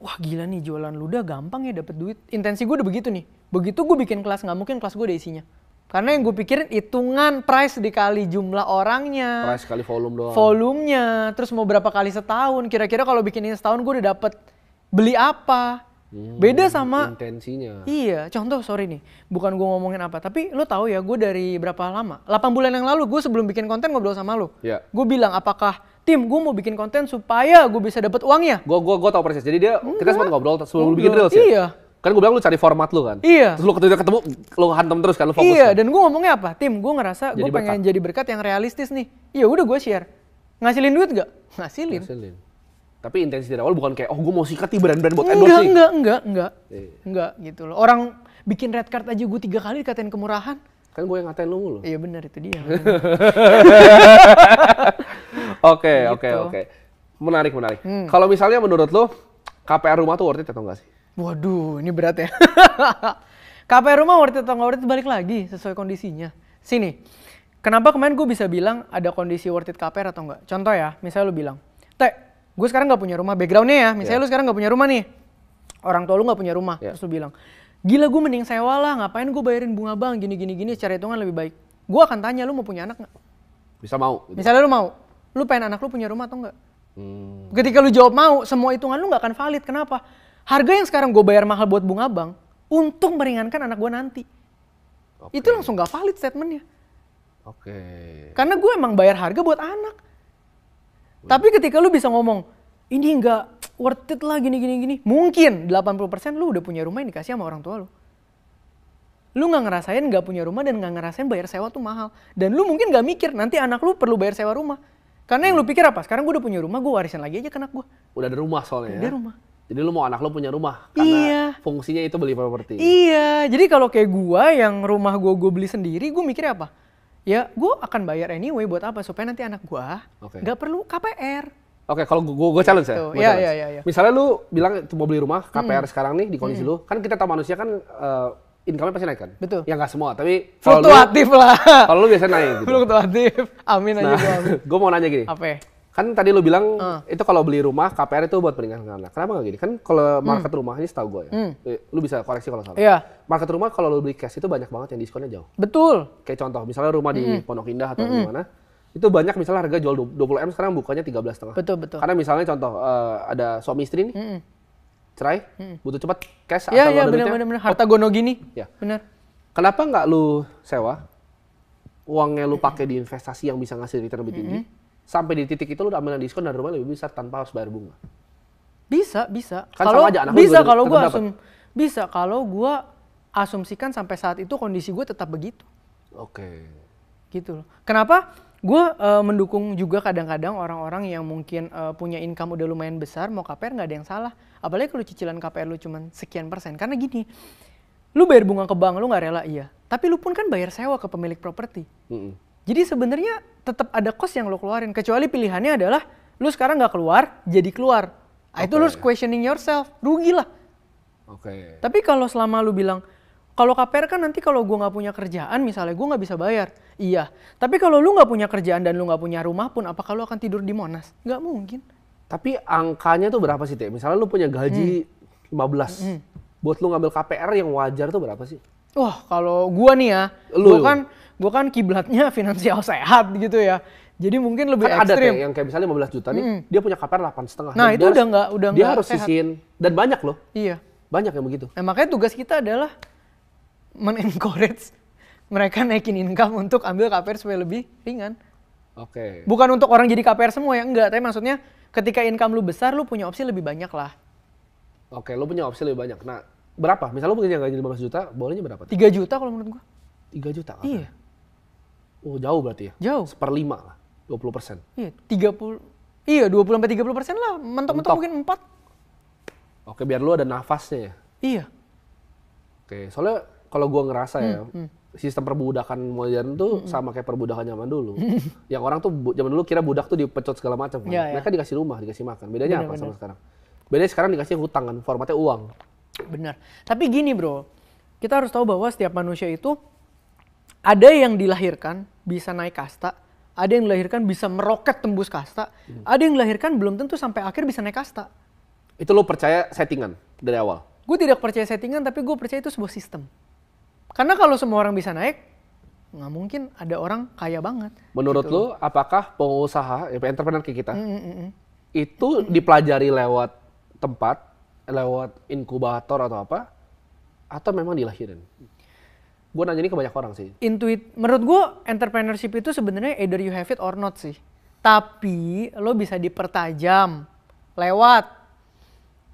wah gila nih jualan ludah gampang ya dapet duit. Intensi gue udah begitu nih. Begitu gue bikin kelas, gak mungkin kelas gue ada isinya. Karena yang gue pikirin hitungan price dikali jumlah orangnya.
Price kali volume doang.
Volumenya, terus mau berapa kali setahun. Kira-kira kalau bikin ini setahun gue udah dapet beli apa. Beda sama
intensinya.
Iya, contoh sorry nih, bukan gue ngomongin apa, tapi lo tahu ya gue dari berapa lama? 8 bulan yang lalu gue sebelum bikin konten ngobrol sama lo.
Iya.
Gue bilang apakah Tim, gue mau bikin konten supaya gue bisa dapat uangnya.
Gue tahu persis. Jadi kita sempat ngobrol sebelum bikin reels ya.
Iya.
Kan gue bilang lu cari format lu kan.
Iya.
Terus lu ketemu lu hantam terus kan, lu fokus.
Iya,
kan?
dan gue ngomongnya apa? Tim, gue ngerasa gue pengen jadi berkat yang realistis nih. Iya, udah gue share. Ngasilin duit gak? Ngasilin.
Tapi intensi dari awal bukan kayak, gue mau sikat nih brand-brand buat endorsing.
Enggak gitu loh. Orang bikin red card aja gue 3 kali dikatain kemurahan.
Kan gue yang ngatain lu mulu.
Iya benar itu dia.
Oke. Menarik. Kalau misalnya menurut lu, KPR rumah tuh worth it atau enggak sih?
Waduh, ini berat ya. KPR rumah worth it atau enggak worth it balik lagi sesuai kondisinya. Sini, kenapa kemarin gue bisa bilang ada kondisi worth it KPR atau enggak? Contoh ya, misalnya lu bilang, gue sekarang gak punya rumah, backgroundnya ya, misalnya lu sekarang gak punya rumah nih, orang tua lu gak punya rumah, terus lu bilang, gila gue mending sewa lah, ngapain gue bayarin bunga bank, gini, secara hitungan lebih baik. Gue akan tanya, lu mau punya anak gak?
Bisa mau. Gitu.
Misalnya lu mau, lu pengen anak lu punya rumah atau enggak? Ketika lu jawab mau, semua hitungan lu gak akan valid, kenapa? Harga yang sekarang gue bayar mahal buat bunga bank, untuk meringankan anak gue nanti. Itu langsung gak valid statementnya. Karena gue emang bayar harga buat anak. Tapi ketika lu bisa ngomong, ini nggak worth it lah gini. Mungkin 80% lu udah punya rumah yang dikasih sama orang tua lu. Lu nggak ngerasain nggak punya rumah dan nggak ngerasain bayar sewa tuh mahal. Dan lu mungkin nggak mikir nanti anak lu perlu bayar sewa rumah. Karena yang lu pikir apa? Sekarang gue udah punya rumah, gue warisin lagi aja ke anak gue.
Udah ada rumah soalnya
Udah rumah.
Jadi lu mau anak lu punya rumah. Karena fungsinya itu beli properti.
Iya, jadi kalau kayak gue yang rumah gue beli sendiri, gue mikirnya apa? Ya, gue akan bayar anyway buat apa? Supaya nanti anak gue nggak perlu KPR.
Oke, kalau gue challenge ya.
Iya.
Misalnya lu bilang mau beli rumah KPR sekarang nih di kondisi lu, kan kita tahu manusia kan income-nya pasti naik kan?
Betul.
Ya nggak semua, tapi
fluktuatif lah.
Kalau lu biasanya naik gitu.
Fluktuatif. Amin aja gue.
Gue mau nanya gini.
Apa?
Kan tadi lu bilang itu kalau beli rumah KPR itu buat meringankan anak. Kenapa nggak gini? Kan kalau market rumah ini setahu gue ya. Lu bisa koreksi kalau salah.
Iya.
Market rumah kalau lu beli cash itu banyak banget yang diskonnya jauh.
Betul.
Kayak contoh, misalnya rumah di Pondok Indah atau di mana, itu banyak misalnya harga jual 20M sekarang bukanya 13,5.
Betul.
Karena misalnya contoh ada suami istri nih, cerai, butuh cepat cash
asal ada duitnya. Iya benar. Harta gono gini.
Ya.
Benar.
Kenapa nggak lu sewa? Uangnya lu pakai di investasi yang bisa ngasih return lebih tinggi. Sampai di titik itu lu ambil diskon dan rumah lebih besar tanpa harus bayar bunga.
Bisa.
Kan kalau aja,
bisa kalau gue asumsikan sampai saat itu kondisi gue tetap begitu.
Oke.
Gitu loh. Kenapa? Gue mendukung juga kadang-kadang orang-orang yang mungkin punya income udah lumayan besar, mau KPR nggak ada yang salah. Apalagi kalau cicilan KPR lu cuma sekian %. Karena gini, lu bayar bunga ke bank, lu nggak rela, iya. Tapi lu pun kan bayar sewa ke pemilik properti. Jadi sebenarnya tetap ada cost yang lu keluarin. Kecuali pilihannya adalah lu sekarang nggak keluar, jadi keluar. Itu lu harus questioning yourself, rugi lah. Tapi kalau selama lu bilang, kalau KPR kan nanti kalau gue nggak punya kerjaan, misalnya gue nggak bisa bayar. Iya, tapi kalau lu nggak punya kerjaan dan lu nggak punya rumah pun, apakah lu akan tidur di Monas? Nggak mungkin.
Tapi angkanya tuh berapa sih, Teh? Misalnya lu punya gaji 15. Buat lu ngambil KPR yang wajar tuh berapa sih?
Wah, kalau gue nih ya, gue kan kiblatnya finansial sehat gitu ya. Jadi mungkin lebih
kan
ekstrim.
Ada Teh, yang kayak misalnya 15 juta nih, dia punya KPR 8,5.
Nah itu udah nggak
dia harus sisihin. Dan banyak loh.
Iya.
Banyak yang begitu.
Makanya tugas kita adalah men-encourage mereka naikin income untuk ambil KPR supaya lebih ringan. Bukan untuk orang jadi KPR semua ya, enggak. Tapi maksudnya ketika income lu besar, lu punya opsi lebih banyak lah.
Lu punya opsi lebih banyak. Nah, berapa? Misalnya lu punya gaji 15 juta, bolehnya berapa?
3 juta kalau menurut gua.
3 juta?
Iya.
Oh, jauh berarti ya?
Jauh.
1/5 lah, 20%.
Iya, 20-30% lah. Mentok-mentok mungkin 4.
Biar lu ada nafasnya ya?
Iya.
Soalnya kalau gua ngerasa ya, sistem perbudakan modern tuh sama kayak perbudakan zaman dulu. Yang orang tuh zaman dulu kira budak tuh dipecot segala macam kan. Mereka dikasih rumah, dikasih makan. Bedanya apa sama sekarang? Bedanya sekarang dikasih hutang kan, formatnya uang.
Benar. Tapi gini bro, kita harus tahu bahwa setiap manusia itu ada yang dilahirkan bisa naik kasta, ada yang dilahirkan bisa meroket tembus kasta, ada yang dilahirkan belum tentu sampai akhir bisa naik kasta.
Itu lo percaya settingan dari awal?
Gue tidak percaya settingan, tapi gue percaya itu sebuah sistem. Karena kalau semua orang bisa naik, nggak mungkin ada orang kaya banget.
Menurut gitu. Lo, apakah pengusaha, entrepreneur kayak kita, itu dipelajari lewat tempat, lewat inkubator atau apa, atau memang dilahirin? Gue nanya ini ke banyak orang sih.
Menurut gue, entrepreneurship itu sebenarnya either you have it or not sih. Tapi lo bisa dipertajam lewat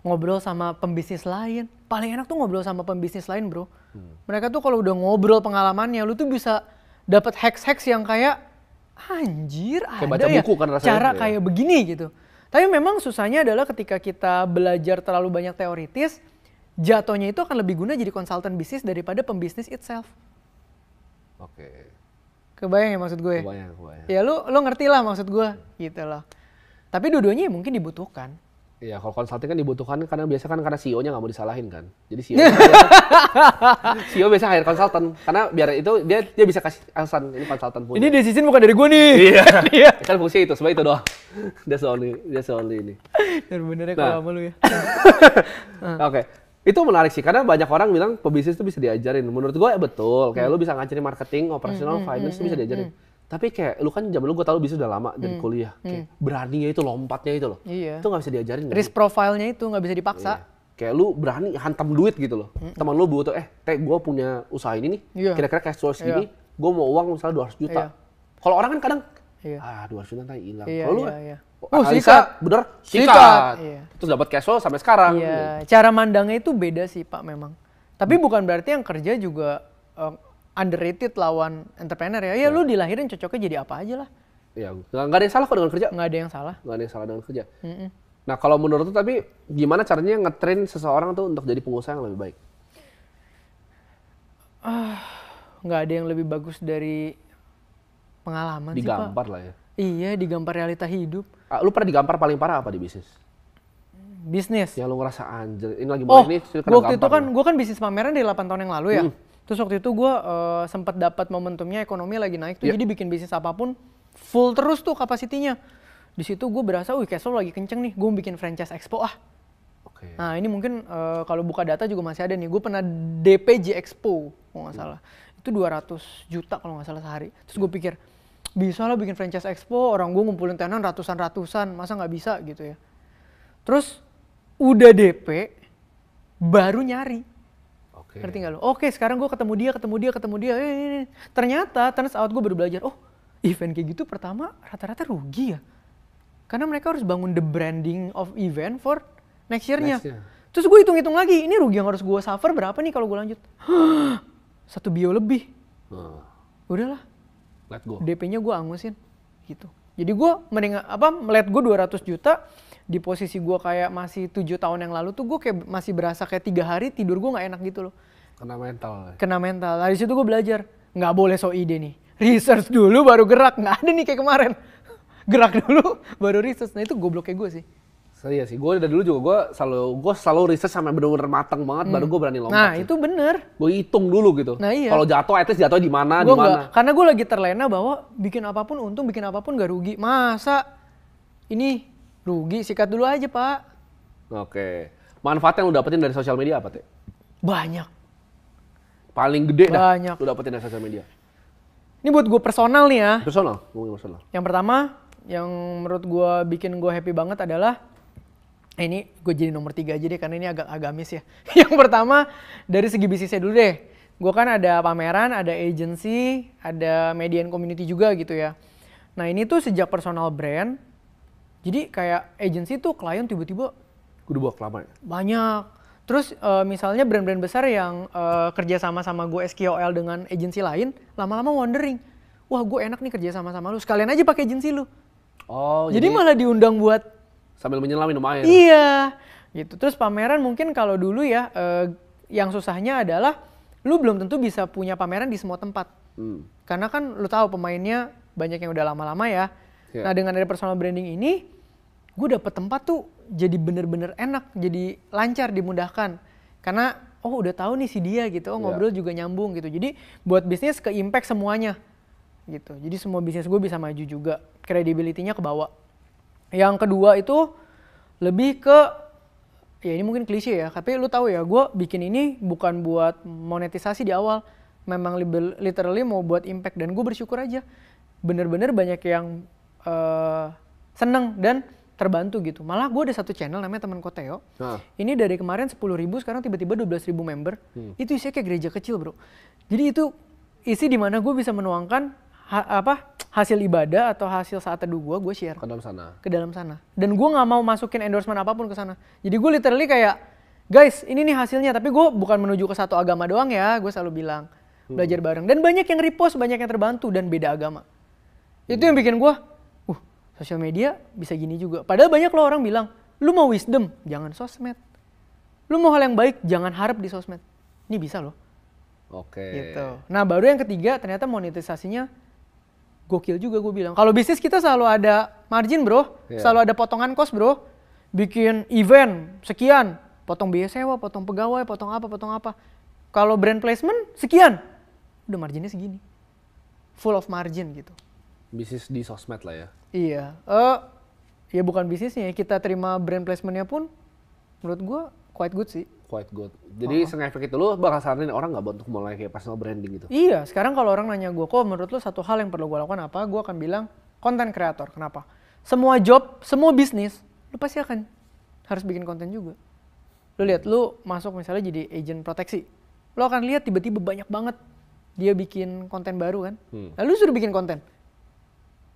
ngobrol sama pembisnis lain. Paling enak tuh ngobrol sama pembisnis lain bro. Mereka tuh kalau udah ngobrol pengalamannya, lu tuh bisa dapat hacks-hacks yang kayak anjir kayak ada baca buku kan rasanya, cara kayak begini gitu. Tapi memang susahnya adalah ketika kita belajar terlalu banyak teoritis, jatuhnya itu akan lebih guna jadi konsultan bisnis daripada pembisnis itself. Kebayang ya maksud gue? Kebayang. Ya lu ngerti lah maksud gue gitu loh. Tapi dua-duanya mungkin dibutuhkan.
Iya, kalau konsulting kan dibutuhkan karena CEO-nya nggak mau disalahin kan. Jadi CEO biasa hire konsultan karena biar itu dia bisa kasih alasan ini konsultan punya.
Ini decision bukan dari gue nih.
Iya. Kan fungsi itu, sebenarnya itu doang. That's only ini.
Bener-bener kalau sama lu ya.
Itu menarik sih karena banyak orang bilang pebisnis itu bisa diajarin. Menurut gue betul. Kayak lu bisa ngajarin marketing, operational, finance itu bisa diajarin. Tapi kayak lu kan zaman lu gue tau bisnis udah lama dari kuliah. Kayak beraninya itu, lompatnya itu loh.
Iya.
Itu gak bisa diajarin.
Risk profile-nya itu gak bisa dipaksa.
Iya. Kayak lu berani hantam duit gitu loh. Teman lu butuh, Teh gue punya usaha ini nih. Iya. Kira-kira cash flow segini, gue mau uang misalnya 200 juta. Iya. Kalau orang kan kadang, 200 juta nanti hilang. Kalau lu
sikat.
Bener, sikat. Iya. Terus dapat cash flow sampai sekarang.
Iya. Cara mandangnya itu beda sih Pak memang. Tapi bukan berarti yang kerja juga underrated lawan entrepreneur ya. Ya lu dilahirin cocoknya jadi apa aja lah.
Iya, nggak ada yang salah kok dengan kerja.
Nggak ada yang salah.
Nggak ada yang salah dengan kerja. Nah kalau menurut lu tapi gimana caranya nge-train seseorang tuh untuk jadi pengusaha yang lebih baik?
Nggak ada yang lebih bagus dari pengalaman sih Pak.
Digampar lah ya.
Iya, digampar realita hidup.
Lu pernah digampar paling parah apa di bisnis?
Bisnis?
Ya lu ngerasa anjir, ini lagi mulai ini.
Waktu itu kan gue kan bisnis pameran dari 8 tahun yang lalu ya. Terus waktu itu gue sempat dapat momentumnya ekonomi lagi naik tuh, jadi bikin bisnis apapun full terus tuh kapasitinya. Di situ gue berasa, cash flow lagi kenceng nih, gue bikin franchise expo Nah ini mungkin kalau buka data juga masih ada nih, gue pernah DPJ Expo kalau nggak salah. Itu 200 juta kalau nggak salah sehari. Terus gue pikir, bisa lah bikin franchise expo, orang gue ngumpulin tenan ratusan, masa nggak bisa gitu ya. Terus udah DP, baru nyari. Ngerti nggak lo? Oke, sekarang gue ketemu dia. Ternyata turns out gue baru belajar, oh event kayak gitu pertama rata-rata rugi ya. Karena mereka harus bangun the branding of event for next year-nya. Terus gue hitung-hitung lagi, ini rugi yang harus gue suffer berapa nih kalau gue lanjut? 1 bio lebih. Udahlah.
Let go.
DP-nya gue angusin gitu. Jadi gue mending let gue 200 juta di posisi gue kayak masih 7 tahun yang lalu tuh gue kayak masih berasa kayak 3 hari tidur gue gak enak gitu loh. Kena mental. Dari situ gue belajar, nggak boleh so ide nih. Research dulu baru gerak, nggak ada nih kayak kemarin. Gerak dulu baru research. Nah itu gobloknya gue sih.
Iya sih, gue dari dulu juga gue selalu research sampai bener-bener matang banget baru gue berani lompat.
Nah sih. Itu bener.
Gue hitung dulu gitu.
Nah iya.
Kalau jatuh, at least jatuh di mana?
Karena gue lagi terlena bahwa bikin apapun untung, bikin apapun gak rugi. Masa ini rugi, sikat dulu aja Pak.
Oke. Manfaat yang lu dapetin dari sosial media apa Teh?
Banyak.
Paling gede
banyak
lu dapetin dari sosial media.
Ini buat gue personal nih ya.
Personal.
Yang pertama, yang menurut gue bikin gue happy banget adalah ini gue jadi nomor 3 aja deh karena ini agak agamis ya. Yang pertama dari segi bisnisnya dulu deh. Gue kan ada pameran, ada agency, ada media and community juga gitu ya. Nah ini tuh sejak personal brand. Jadi kayak agency tuh klien tiba-tiba
udah buat lama ya?
Banyak. Terus misalnya brand-brand besar yang kerja sama gue SQL dengan agensi lain, lama-lama wondering, wah gue enak nih kerja sama lu, sekalian aja pakai agensi lu.
Oh,
jadi malah diundang buat
sambil menyelam minum air.
Iya, gitu. Terus pameran mungkin kalau dulu ya, yang susahnya adalah lu belum tentu bisa punya pameran di semua tempat. Karena kan lu tahu pemainnya banyak yang udah lama-lama ya. Nah dengan ada personal branding ini, gue dapet tempat tuh jadi bener-bener enak, jadi lancar, dimudahkan. Karena udah tahu nih si dia gitu, ngobrol juga nyambung gitu. Jadi buat bisnis ke impact semuanya gitu. Jadi semua bisnis gue bisa maju juga, credibility-nya ke bawah. Yang kedua itu lebih ke, ya ini mungkin klise ya, tapi lu tahu ya, gue bikin ini bukan buat monetisasi di awal, memang literally mau buat impact, dan gue bersyukur aja. Bener-bener banyak yang seneng dan terbantu gitu. Malah gue ada satu channel namanya Teman Koteo. Ini dari kemarin 10.000 sekarang tiba-tiba 12.000 member. Itu isinya kayak gereja kecil bro. Jadi itu isi dimana gue bisa menuangkan hasil ibadah atau hasil saat teduh gue share ke dalam sana. Dan gue nggak mau masukin endorsement apapun ke sana. Jadi gue literally kayak, guys ini nih hasilnya. Tapi gue bukan menuju ke satu agama doang ya. Gue selalu bilang belajar bareng. Dan banyak yang repost, banyak yang terbantu dan beda agama. Itu yang bikin gue, sosial media bisa gini juga. Padahal banyak loh orang bilang, lu mau wisdom, jangan sosmed. Lu mau hal yang baik, jangan harap di sosmed. Ini bisa loh.
Oke.
Gitu. Nah baru yang ketiga, ternyata monetisasinya gokil juga gue bilang. Kalau bisnis kita selalu ada margin bro, selalu ada potongan cost bro. Bikin event, sekian. Potong biaya sewa, potong pegawai, potong apa. Kalau brand placement, sekian. Udah marginnya segini. Full of margin gitu.
Bisnis di sosmed lah ya.
Iya, ya bukan bisnisnya, kita terima brand placement-nya pun menurut gue quite good sih.
Quite good. Jadi se-efek itu lu bakal saranin orang nggak untuk mulai kayak personal branding gitu?
Iya, sekarang kalau orang nanya gue, kok menurut lu satu hal yang perlu gue lakukan apa? Gue akan bilang content creator. Kenapa? Semua job, semua bisnis, lu pasti akan harus bikin konten juga. Lu lihat, lu masuk misalnya jadi agent proteksi, lu akan lihat tiba-tiba banyak banget dia bikin konten baru kan. Lalu suruh bikin konten.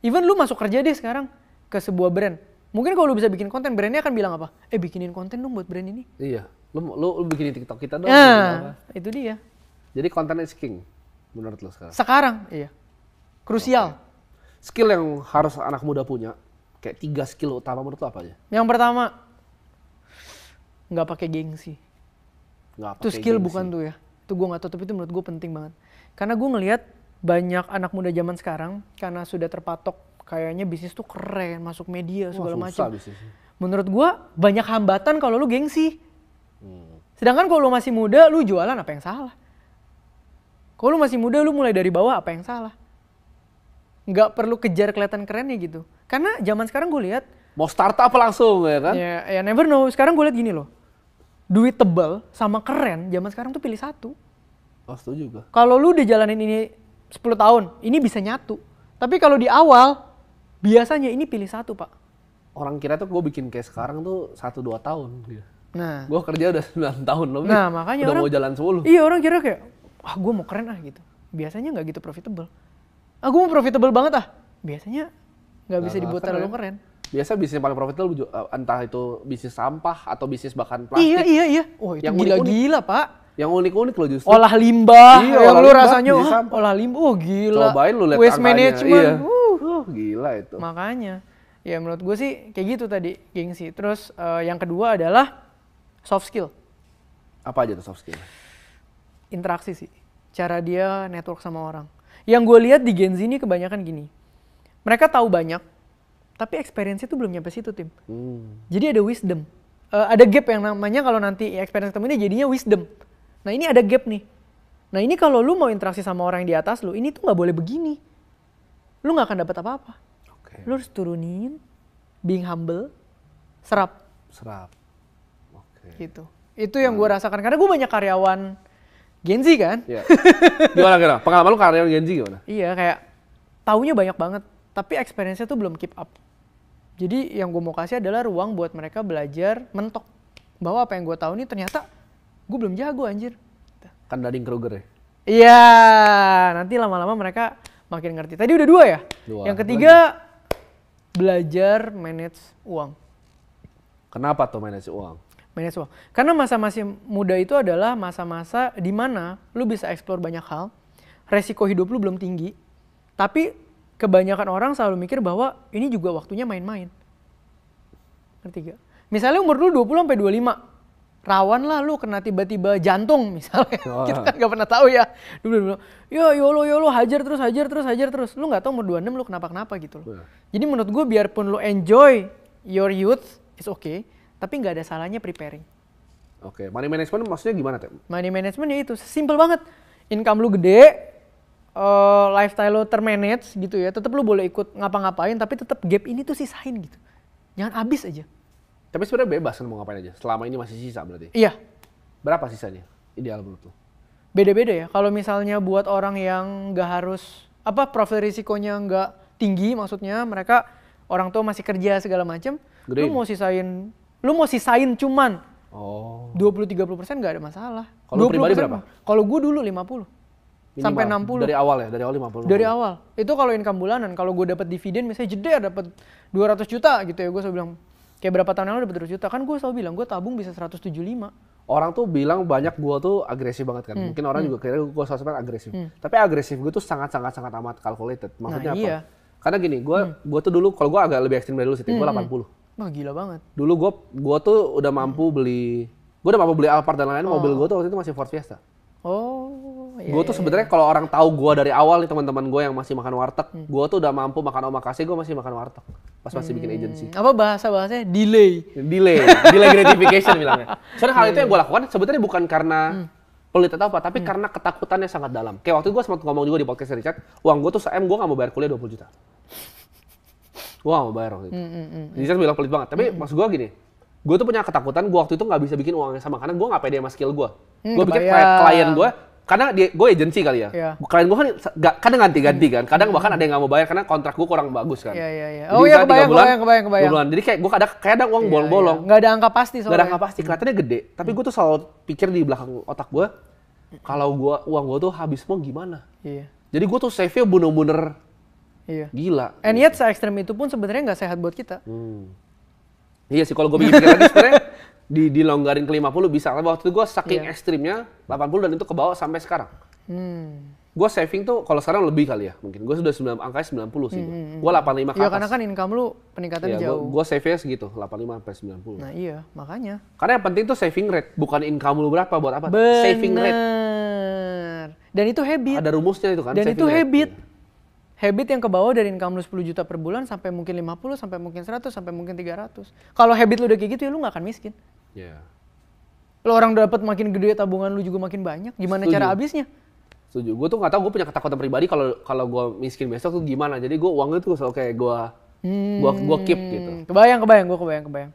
Even lu masuk kerja deh sekarang ke sebuah brand. Mungkin kalau lu bisa bikin konten, brandnya akan bilang apa? Bikinin konten dong buat brand ini.
Iya. Lu bikinin TikTok kita dong.
Nah, itu dia.
Jadi content is king menurut lu sekarang?
Sekarang, iya. Krusial.
Okay. Skill yang harus anak muda punya, kayak 3 skill utama menurut lu apa aja?
Yang pertama, nggak pakai gengsi. Itu skill gengsi. Bukan tuh ya. Itu gue nggak tahu, tapi itu menurut gue penting banget. Karena gue ngelihat banyak anak muda zaman sekarang karena sudah terpatok kayaknya bisnis tuh keren, masuk media segala macam. Menurut gua banyak hambatan kalau lu gengsi. Sedangkan kalau lu masih muda, lu jualan apa yang salah? Kalau lu masih muda, lu mulai dari bawah, apa yang salah? Nggak perlu kejar kelihatan kerennya gitu. Karena zaman sekarang gue lihat
mau startup langsung ya kan?
Ya never know. Sekarang gue lihat gini loh, duit tebal sama keren zaman sekarang tuh pilih satu.
Oh setuju juga.
Kalau lu udah jalanin ini 10 tahun, ini bisa nyatu. Tapi kalau di awal, biasanya ini pilih satu, Pak.
Orang kira tuh gue bikin kayak sekarang tuh 1-2 tahun. Nah, gue kerja udah 9 tahun lebih.
Nah, makanya
udah
orang,
mau jalan 10.
Iya, orang kira kayak, wah gue mau keren gitu. Biasanya nggak gitu profitable. Gue mau profitable banget Biasanya nggak bisa dibuat terlalu keren.
Biasa bisnis paling profitable entah itu bisnis sampah atau bisnis bahkan plastik.
Iya. Oh itu yang gila-gila Pak.
Yang unik-unik loh justru.
Olah limbah. Iya, yang lu rasanya olah limbah. Gila.
Cobain lu lihat
waste management.
Iya. Gila itu.
Makanya. Ya menurut gue sih kayak gitu tadi gengsi. Terus yang kedua adalah soft skill.
Apa aja tuh soft skill?
Interaksi sih. Cara dia network sama orang. Yang gue lihat di Gen Z ini kebanyakan gini. Mereka tahu banyak, tapi experience itu belum nyampe situ, Tim. Jadi ada wisdom. Ada gap yang namanya kalau nanti experience ketemu ini jadinya wisdom. Nah ini ada gap nih. Nah ini kalau lu mau interaksi sama orang yang di atas lu, ini tuh nggak boleh begini. Lu nggak akan dapat apa-apa. Okay. Lu harus turunin, being humble, serap. Gitu. Itu yang gue rasakan. Karena gue banyak karyawan Gen Z kan.
Yeah. Gimana? Pengalaman lu karyawan Gen Z gimana?
Iya kayak taunya banyak banget. Tapi experience-nya tuh belum keep up. Jadi yang gue mau kasih adalah ruang buat mereka belajar mentok. Bahwa apa yang gue tahu nih ternyata gue belum jago anjir.
Kan Dunning-Kruger ya?
Iya, nanti lama-lama mereka makin ngerti. Tadi udah 2 ya? 2. Yang ketiga, belajar manage uang.
Kenapa tuh manage uang?
Manage uang. Karena masa-masa muda itu adalah masa-masa di mana lu bisa explore banyak hal. Resiko hidup lu belum tinggi. Tapi kebanyakan orang selalu mikir bahwa ini juga waktunya main-main. Ngerti gak? Misalnya umur lu 20 sampai 25, rawan lah lu kena tiba-tiba jantung misalnya. Kita kan gak pernah tahu ya. Dulu ya YOLO hajar terus. Lu gak tahu umur 26 lu kenapa-kenapa gitu loh. Jadi menurut gue biarpun lu enjoy your youth, it's okay. Tapi gak ada salahnya preparing.
Oke, money management maksudnya gimana, Tem?
Money management ya itu, simple banget. Income lu gede, lifestyle lo termanage gitu ya, tetap lo boleh ikut ngapa-ngapain, tapi tetap gap ini tuh sisain gitu. Jangan habis aja.
Tapi sebenarnya bebas kan mau ngapain aja, selama ini masih sisa berarti?
Iya.
Berapa sisanya ideal menurut lo?
Beda-beda ya, kalau misalnya buat orang yang nggak harus, profil risikonya nggak tinggi, maksudnya mereka orang tua masih kerja segala macam, lu mau sisain cuman 20-30% nggak ada masalah.
Kalau pribadi berapa?
Kalau gue dulu 50. Minimal. Sampai 60.
Dari awal ya? Dari awal 50?
Dari awal. Itu kalau income bulanan. Kalau gue dapat dividen misalnya jeder dapat 200 juta gitu ya. Gue selalu bilang, kayak berapa tahun yang lalu dapat 200 juta. Kan gue selalu bilang, gue tabung bisa 175.
Orang tuh bilang banyak gue tuh agresif banget kan. Mungkin orang juga kira gue sosmed agresif. Tapi agresif gue tuh sangat amat calculated. Maksudnya apa? Iya. Karena gini, gue tuh dulu, kalau gue agak lebih ekstrim dari dulu sih, gue 80.
Wah gila banget.
Dulu gue tuh udah mampu beli Alphard dan lain-lain, mobil gue tuh waktu itu masih Ford Fiesta. Gue tuh sebenarnya kalau orang tahu gue dari awal nih, teman-teman gue yang masih makan warteg, gue tuh udah mampu makan omakase, gue masih makan warteg pas masih bikin agency.
Apa bahasanya? Delay
gratification bilangnya. Soalnya hal itu yang gue lakukan sebenarnya bukan karena pelit atau apa, tapi karena ketakutannya sangat dalam. Kayak waktu itu gue sempat ngomong juga di podcast Richard, uang gue tuh gue nggak mau bayar kuliah 20 juta. Gue nggak mau bayar waktu itu. Richard bilang pelit banget, tapi maksud gue gini, gue tuh punya ketakutan gue waktu itu nggak bisa bikin uang yang sama karena gue nggak pede sama skill gue. Gue pikir klien gue, karena gue agency kali ya. Klien gue kan kadang ganti-ganti kan. Kadang bahkan ada yang nggak mau bayar karena kontrak gue kurang bagus kan.
Oh iya, kebayang.
2 bulan. Jadi kayak gue kadang uang bolong-bolong.
Nggak ada angka pasti soalnya.
Nggak ada angka pasti, kelihatannya gede. Tapi gue tuh selalu pikir di belakang otak gue, kalau uang gue tuh habis mau gimana. Jadi gue tuh save-nya bener-bener gila.
And yet se-ekstrem itu pun sebenarnya nggak sehat buat kita.
Iya sih, kalau gue pikir lagi sebenarnya dilonggarin ke 50 bisa. Waktu itu gue saking ekstrimnya 80 dan itu ke bawah sampai sekarang. Gue saving tuh kalau sekarang lebih kali ya mungkin. Gue sudah angkanya 90 sih. Gue 85 ke atas.
Iya karena kan income lu peningkatannya jauh.
Gue save-nya segitu, 85 sampai 90.
Nah iya, makanya.
Karena yang penting tuh saving rate, bukan income lu berapa buat apa. Saving rate.
Dan itu habit.
Ada rumusnya itu kan.
Dan itu habit. Habit yang ke bawah dari income lu 10 juta per bulan sampai mungkin 50, sampai mungkin 100, sampai mungkin 300. Kalau habit lu udah kayak gitu ya lu gak akan miskin. Lo orang dapat makin gede tabungan lu juga makin banyak. Gimana cara habisnya?
Setuju. Gue tuh gak tahu, gue punya ketakutan pribadi kalau gue miskin besok tuh gimana. Jadi gue uangnya tuh selalu kayak gue keep gitu.
Kebayang.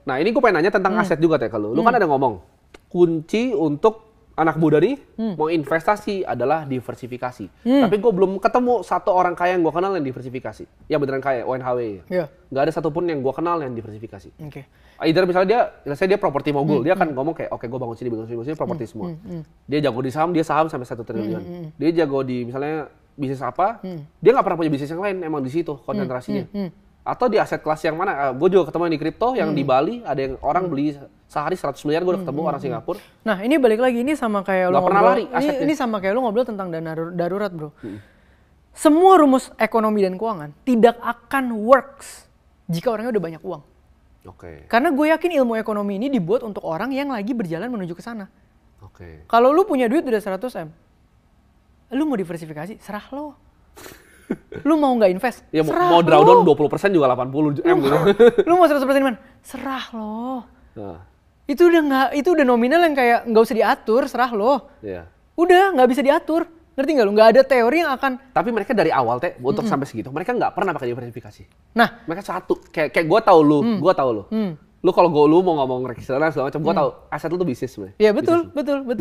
Nah ini gue pengen nanya tentang aset juga teh kalau lu kan ada ngomong kunci untuk anak muda nih mau investasi adalah diversifikasi. Tapi gue belum ketemu satu orang kaya yang gue kenal yang diversifikasi. Ya beneran kaya, ONHW. Yeah. Gak ada satupun yang gue kenal yang diversifikasi.
Oke.
Either misalnya dia properti mogul, dia kan ngomong kayak, oke gue bangun sini, properti semua. Dia jago di saham, dia saham sampai 1 triliun. Dia jago di misalnya bisnis apa, dia nggak pernah punya bisnis yang lain, emang di situ konsentrasinya. Atau di aset kelas yang mana, gue juga ketemu di kripto yang di Bali, ada yang orang beli sehari 100 miliar, gue udah ketemu orang Singapura.
Nah ini balik lagi, ini sama kayak lo ngobrol, ini sama kayak lo ngobrol tentang dana darurat bro. Semua rumus ekonomi dan keuangan tidak akan works jika orangnya udah banyak uang. Karena gue yakin ilmu ekonomi ini dibuat untuk orang yang lagi berjalan menuju ke sana. Kalau lu punya duit udah 100 M, lu mau diversifikasi, serah lo. Lu mau nggak invest?
Ya mau drawdown 20% juga 80 M gitu.
Lu mau 100% mana? Serah lo. Itu udah nominal yang kayak nggak usah diatur, serah lo. Udah nggak bisa diatur. Ngerti nggak lu? Nggak ada teori yang akan.
Tapi mereka dari awal untuk sampai segitu, mereka nggak pernah pakai diversifikasi. Nah, mereka satu. Kayak gue tahu lu, Lu kalau lu mau ngomong reksadana segala macam, gue tahu aset lu tuh bisnis sebenarnya.
Iya betul.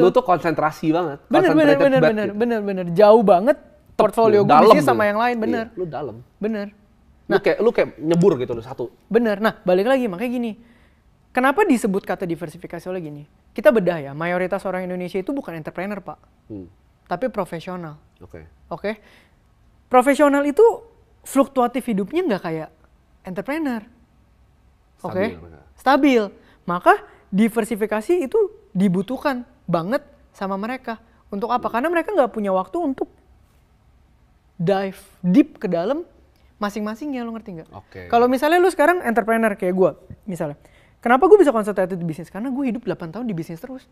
Lu
tuh konsentrasi banget.
Bener. Jauh banget. Portfolio gue bisnis sama yang lain, bener.
Iya, lu dalam.
Bener.
Nah, lu kayak nyebur gitu lu satu.
Bener. Nah, balik lagi makanya gini. Kenapa disebut kata diversifikasi oleh gini? Kita bedah ya, mayoritas orang Indonesia itu bukan entrepreneur, Pak. Tapi profesional. Oke. Profesional itu fluktuatif hidupnya nggak kayak entrepreneur. Stabil. Maka diversifikasi itu dibutuhkan banget sama mereka. Untuk apa? Karena mereka nggak punya waktu untuk dive deep ke dalam masing-masingnya, lo ngerti nggak? Kalau misalnya lu sekarang entrepreneur kayak gue, misalnya, kenapa gue bisa concentrated di bisnis? Karena gue hidup 8 tahun di bisnis terus.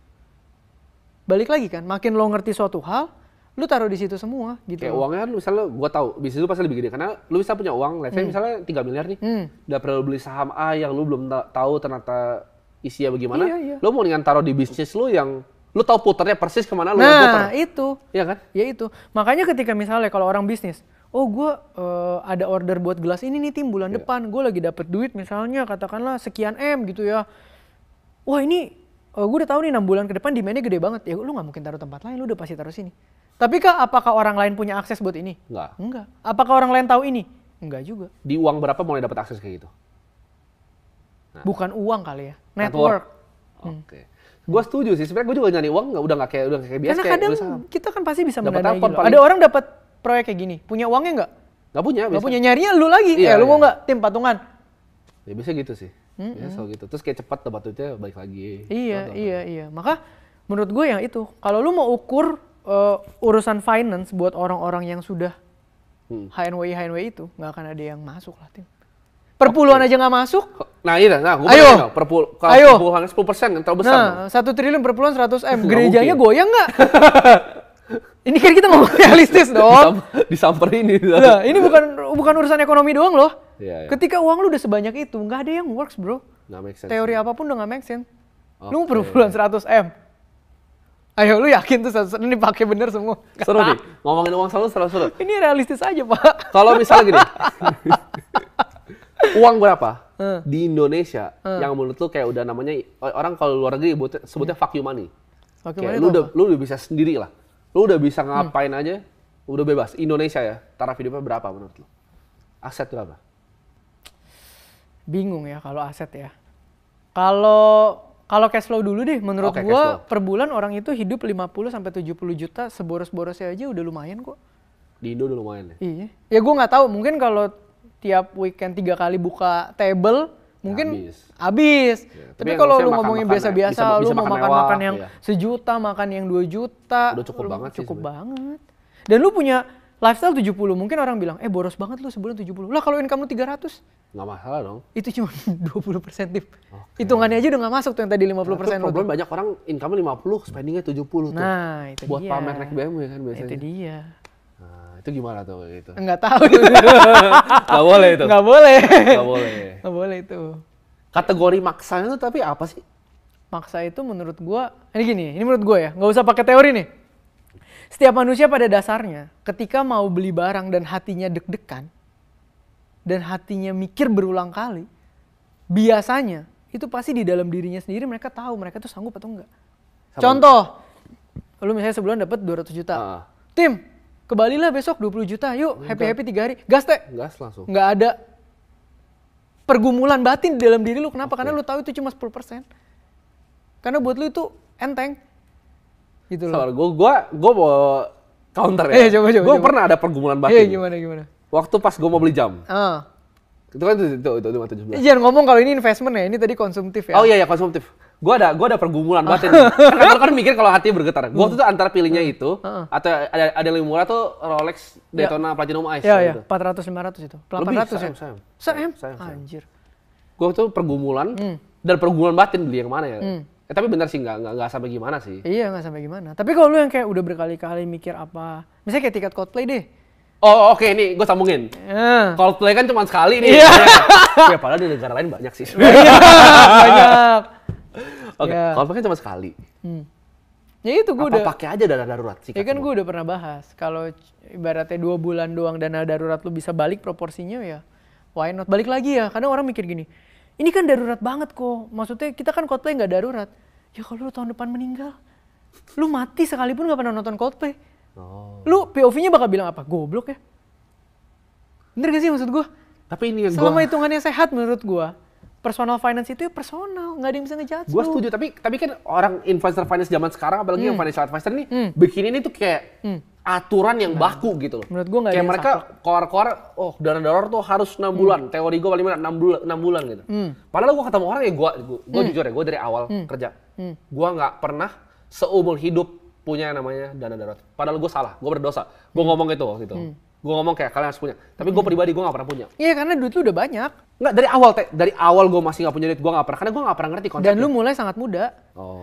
Balik lagi kan, makin lo ngerti suatu hal, lu taruh di situ semua gitu.
Kayak uangnya kan misalnya gue tahu bisnis lu pasti lebih gede karena lu bisa punya uang, let's say misalnya 3 miliar nih, udah perlu beli saham A yang lu belum tahu ternyata isinya bagaimana, lu mau dengan taruh di bisnis lu yang lu tahu puternya persis kemana lu puter.
Nah itu. Iya kan? Ya itu. Makanya ketika misalnya kalau orang bisnis, oh gue ada order buat gelas ini nih tim bulan depan, gue lagi dapet duit misalnya katakanlah sekian M gitu ya. Wah ini gue udah tahu nih 6 bulan ke depan demandnya gede banget. Ya lu gak mungkin taruh tempat lain, lu udah pasti taruh sini. Tapi apakah orang lain punya akses buat ini? Enggak. Apakah orang lain tahu ini? Enggak juga.
Di uang berapa mulai dapat akses kayak gitu?
Bukan uang kali ya, network.
Gue setuju sih, sebenarnya gue juga nyari uang udah nggak kayak biasa.
Karena kadang kita kan pasti bisa mendanai gitu. Ada orang dapat proyek kayak gini, punya uangnya nggak?
Nggak punya.
Nggak punya, nyarinya lu lagi. Lu mau nggak tim patungan?
Ya biasa gitu sih. Biasa gitu. Terus kayak cepat dapat duitnya balik lagi.
Iya. Maka menurut gue yang itu, kalau lu mau ukur urusan finance buat orang-orang yang sudah HNWI itu, nggak akan ada yang masuk lah tim. Perpuluhan aja nggak masuk.
Nah iya, gue
ayo.
Perpuluhan 10% yang terlalu besar.
Nah, 1 triliun perpuluhan 100 M. Gerejanya goyang nggak? Ini kan kita ngomong realistis dong.
Disamperin ini.
Nah, ini bukan urusan ekonomi doang loh. Ketika uang lu udah sebanyak itu, nggak ada yang works bro. Teori apapun udah nggak make sense. Lu perpuluhan 100 M. Ayo, lu yakin tuh 100 M ini pakai bener semua?
Seru nih, ngomongin uang selalu seru.
Ini realistis aja pak.
Kalau misalnya gini. Uang berapa di Indonesia yang menurut lu kayak udah namanya orang kalau luar negeri sebutnya fuck you money. Kayak lu udah bisa sendiri lah. Lu udah bisa ngapain aja, udah bebas. Indonesia ya, taraf hidupnya berapa menurut lu? Aset berapa?
Bingung ya kalau aset ya. Kalau cash flow dulu deh, menurut gua per bulan orang itu hidup 50 sampai 70 juta seboros-borosnya aja udah lumayan kok.
Di Indo udah lumayan ya?
Iya. Ya gua nggak tahu, mungkin kalau tiap weekend 3 kali buka table mungkin habis. Ya, tapi kalau lu ngomongin biasa-biasa, lu mau makan yang sejuta, makan yang 2 juta,
udah cukup banget.
Dan lu punya lifestyle 70, mungkin orang bilang, boros banget lu sebulan 70. Lah kalau income lu 300?
Nggak masalah dong.
Itu cuma 20% tip. Hitungannya aja udah nggak masuk tuh yang tadi 50%.
Problem banyak orang income 50, spendingnya 70 tuh.
Nah itu
buat
dia.
Buat pamer naik BMW kan biasanya.
Itu dia.
Itu gimana tuh gitu?
Enggak tahu.
Nggak boleh itu.
Nggak boleh.
Nggak boleh
itu.
Kategori maksanya itu tapi apa sih?
Maksa itu menurut gua, ini menurut gua ya, nggak usah pakai teori nih. Setiap manusia pada dasarnya, ketika mau beli barang dan hatinya deg-degan, dan hatinya mikir berulang kali, biasanya itu pasti di dalam dirinya sendiri mereka tahu mereka tuh sanggup atau enggak. Contoh, Lu misalnya sebulan dapat 200 juta. Tim, ke Bali lah besok 20 juta. Yuk, happy-happy 3 hari. Gas teh.
Gas langsung.
Nggak ada pergumulan batin di dalam diri lu. Kenapa? Karena lu tahu itu cuma 10%. Karena buat lu itu enteng. Gitu loh.
Gue mau counter ya. Gue pernah ada pergumulan batin.
Gimana? Waktu
pas gue mau beli jam. Itu kan itu 17.
Jangan ngomong kalau ini investment ya, ini tadi konsumtif ya.
Oh iya konsumtif. Gue ada pergumulan batin. Karena kan mikir kalau hati bergetar. Gue waktu itu antara pilihnya itu atau ada yang lebih murah tuh Rolex Daytona Platinum Ice.
Iya, 400-500 itu. 800 ya? Sayang. Anjir.
Gue tuh pergumulan dan pergumulan batin beli yang mana ya. Tapi bener sih nggak sampai gimana sih.
Iya nggak sampai gimana. Tapi kalau lu yang kayak udah berkali-kali mikir apa, misalnya kayak tiket Coldplay deh.
Oh oke, nih gue sambungin. Coldplay kan cuma sekali nih. Ya padahal di negara lain banyak sih.
Banyak.
Oke, Coldplay kan cuma sekali.
Ya itu gue udah.
Pakai aja dana darurat sih.
Ya kan gue udah pernah bahas. Kalau ibaratnya 2 bulan doang dana darurat lu bisa balik proporsinya ya, why not? Balik lagi ya. Kadang orang mikir gini, ini kan darurat banget kok. Maksudnya kita kan Coldplay nggak darurat. Ya kalau lu tahun depan meninggal, lu mati sekalipun nggak pernah nonton Coldplay. Lu POV-nya bakal bilang apa? Goblok ya. Bener gak sih maksud gue?
Tapi ini yang
selama hitungannya sehat menurut gue, personal finance itu ya personal, nggak ada yang bisa ngejudge.
Gue setuju, tapi kan orang influencer finance zaman sekarang, apalagi yang financial advisor nih, bikin ini tuh kayak aturan yang baku gitu loh.
Menurut gue nggak ada
kayak mereka keluar-keluar, dana darurat tuh harus 6 bulan. Teori gue paling benar 6 bulan gitu. Padahal gue ketemu orang ya, gue jujur ya, gue dari awal kerja, gue nggak pernah seumur hidup punya yang namanya dana darurat. Padahal gue salah, gue berdosa. Gue ngomong itu waktu itu. Gue ngomong kayak kalian harus punya. Tapi gue pribadi gue gak pernah punya.
Iya karena duit lu udah banyak.
Nggak, dari awal gue masih gak punya duit, gue gak pernah. Karena gue gak pernah ngerti konsepnya.
Dan lu mulai sangat muda.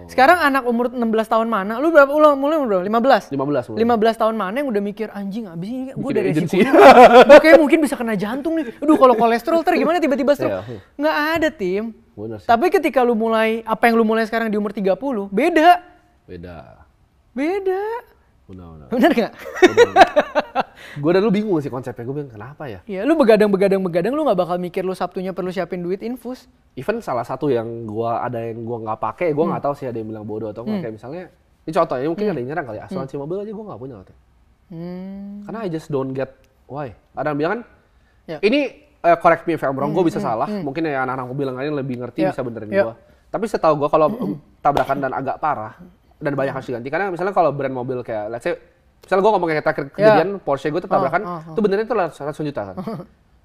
Sekarang anak umur 16 tahun mana? Lu berapa? Mulai umur berapa? 15 tahun mana yang udah mikir, anjing abis ini gue dari resiko. Gue kayak mungkin bisa kena jantung nih. Aduh kalau kolesterol gimana tiba-tiba stroke. Nggak ada tim. Tapi ketika lu mulai, apa yang lu mulai sekarang di umur 30, beda. Bener gak?
Gue dan lu bingung sih konsepnya, gue bilang kenapa ya?
Iya, lu begadang, lu gak bakal mikir lu Sabtunya perlu siapin duit infus.
Even salah satu yang gue gak pakai, gue gak tahu sih ada yang bilang bodoh atau enggak. Kayak misalnya, ini contohnya mungkin ada yang nyerang kali, asuransi mobil aja gue gak punya. Karena I just don't get why. Ada yang bilang kan, ini correct me if I'm wrong, gue bisa salah. Mungkin ya anak-anak mobil yang lain lebih ngerti, bisa benerin gue. Tapi setahu gue kalau tabrakan dan agak parah, dan banyak harus diganti. Karena misalnya kalau brand mobil kayak, let's say, misalnya gue ngomong kayak terakhir kejadian Porsche gue tuh tabrakan, itu benernya tuh 100 juta kan.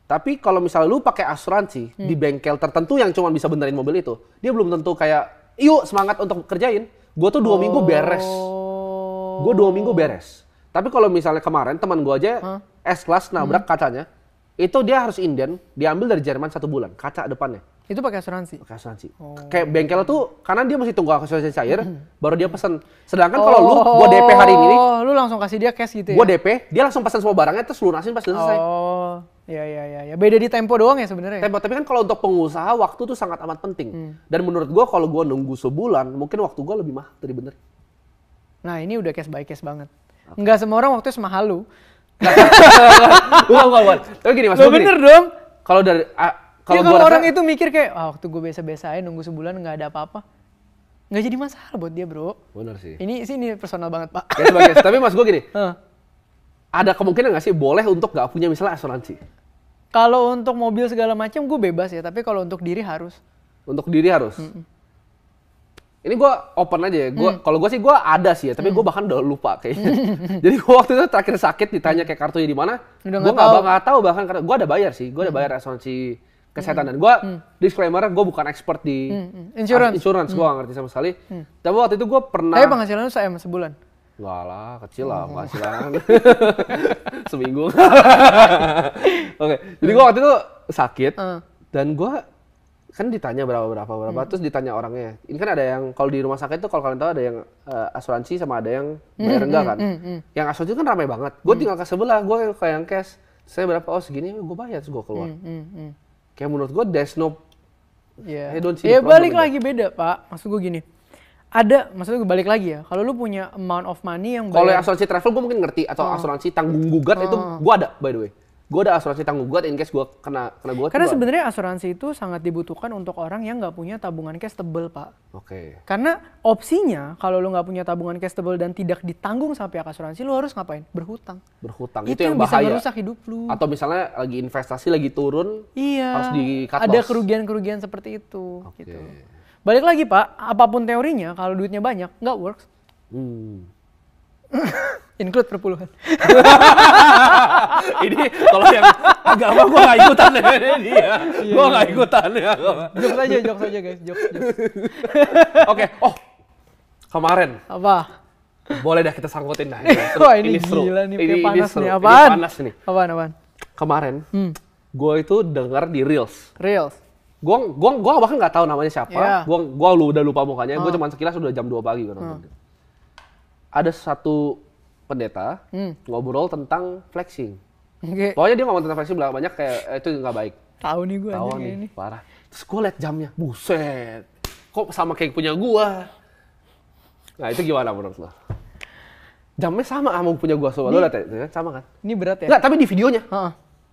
Tapi kalau misalnya lu pakai asuransi di bengkel tertentu yang cuma bisa benerin mobil itu, dia belum tentu kayak, yuk semangat untuk kerjain. Gue tuh 2 minggu beres. Tapi kalau misalnya kemarin teman gue aja S-Class nabrak kacanya, itu dia harus inden, diambil dari Jerman 1 bulan, kaca depannya.
Itu pakai asuransi?
Pakai asuransi. Kayak bengkel tuh, karena dia masih tunggu asuransi cair, baru dia pesan. Sedangkan kalau lu, gua DP hari ini,
lu langsung kasih dia cash gitu ya?
Gua DP, dia langsung pesan semua barangnya, terus lunasin pas selesai.
Iya. Beda di tempo doang ya sebenarnya?
Tempo, tapi kan kalau untuk pengusaha, waktu tuh sangat amat penting. Dan menurut gua, kalau gua nunggu sebulan, mungkin waktu gua lebih mahal dari bener.
Nah ini udah case by case banget. Nggak semua orang waktunya semahal lu.
Bukan. Tapi gini mas,
bener dong.
Kalau dari...
Kalau orang itu mikir kayak, waktu gue biasa-biasa aja nunggu sebulan nggak ada apa-apa. Nggak jadi masalah buat dia bro.
Bener sih.
Ini personal banget pak.
Tapi mas gue gini, ada kemungkinan nggak sih boleh untuk nggak punya misalnya asuransi?
Kalau untuk mobil segala macam gue bebas ya, tapi kalau untuk diri harus.
Untuk diri harus? Ini gue open aja ya, kalau gue sih gue ada sih ya, tapi gue bahkan udah lupa kayaknya. Jadi gue waktu itu terakhir sakit ditanya kayak kartunya di mana, gue nggak tahu bahkan karena gue ada bayar sih, gue ada bayar asuransi kesehatan dan gue disclaimer gue bukan expert di insurance, gue nggak ngerti sama sekali. Tapi waktu itu gue pernah.
Tapi penghasilan lu sebulan?
Enggak lah, kecil lah penghasilan. Seminggu. Oke, jadi gue waktu itu sakit dan gue kan ditanya berapa terus ditanya orangnya. Ini kan ada yang kalau di rumah sakit tuh kalau kalian tahu ada yang asuransi sama ada yang bayar enggak kan. Yang asuransi kan ramai banget. Gue tinggal ke sebelah, gue kayak yang cash. Saya berapa? Oh segini, gue bayar terus gue keluar. Kayak menurut gue there's no.
I don't see. Ya balik lagi beda pak. Maksud gue gini. Maksudnya gue balik lagi ya. Kalau lu punya amount of money yang
kalau asuransi travel gue mungkin ngerti atau asuransi tanggung gugat itu gue ada by the way. gue ada asuransi tanggung gue in case gue kena gue.
Karena sebenarnya asuransi itu sangat dibutuhkan untuk orang yang nggak punya tabungan cash tebel, Pak.
Oke.
Karena opsinya kalau lu nggak punya tabungan cash tebel dan tidak ditanggung sama pihak asuransi, lu harus ngapain? Berhutang.
Itu yang bahaya.
Bisa merusak hidup lu.
Atau misalnya lagi investasi lagi turun, harus di cut loss.
Ada kerugian-kerugian seperti itu. Gitu. Balik lagi, Pak, apapun teorinya, kalau duitnya banyak, nggak works. Include perpuluhan.
Ini kalau yang agama gue nggak ikutan dia. Gue nggak ikutan ya.
Jokes aja guys, jokes.
Oke. Kemarin.
Apa?
Boleh dah kita sangkutin dah.
Wah ini gila nih, ini panas nih. Apaan?
Panas nih.
Apaan?
Kemarin, gue itu dengar di Reels. Gue bahkan nggak tahu namanya siapa.
Yeah.
Gue udah lupa mukanya. Gue cuma sekilas udah jam 2 pagi. Ada satu pendeta ngobrol tentang flexing. Pokoknya dia ngomong tentang flexing banyak kayak itu nggak baik.
Tahu nih gue
ini. Parah. Terus gue liat jamnya, buset. Kok sama kayak punya gue? Nah itu gimana menurut lo? Jamnya sama sama punya gue, lo liat ya, sama kan?
Ini berat ya?
Nggak, tapi di videonya.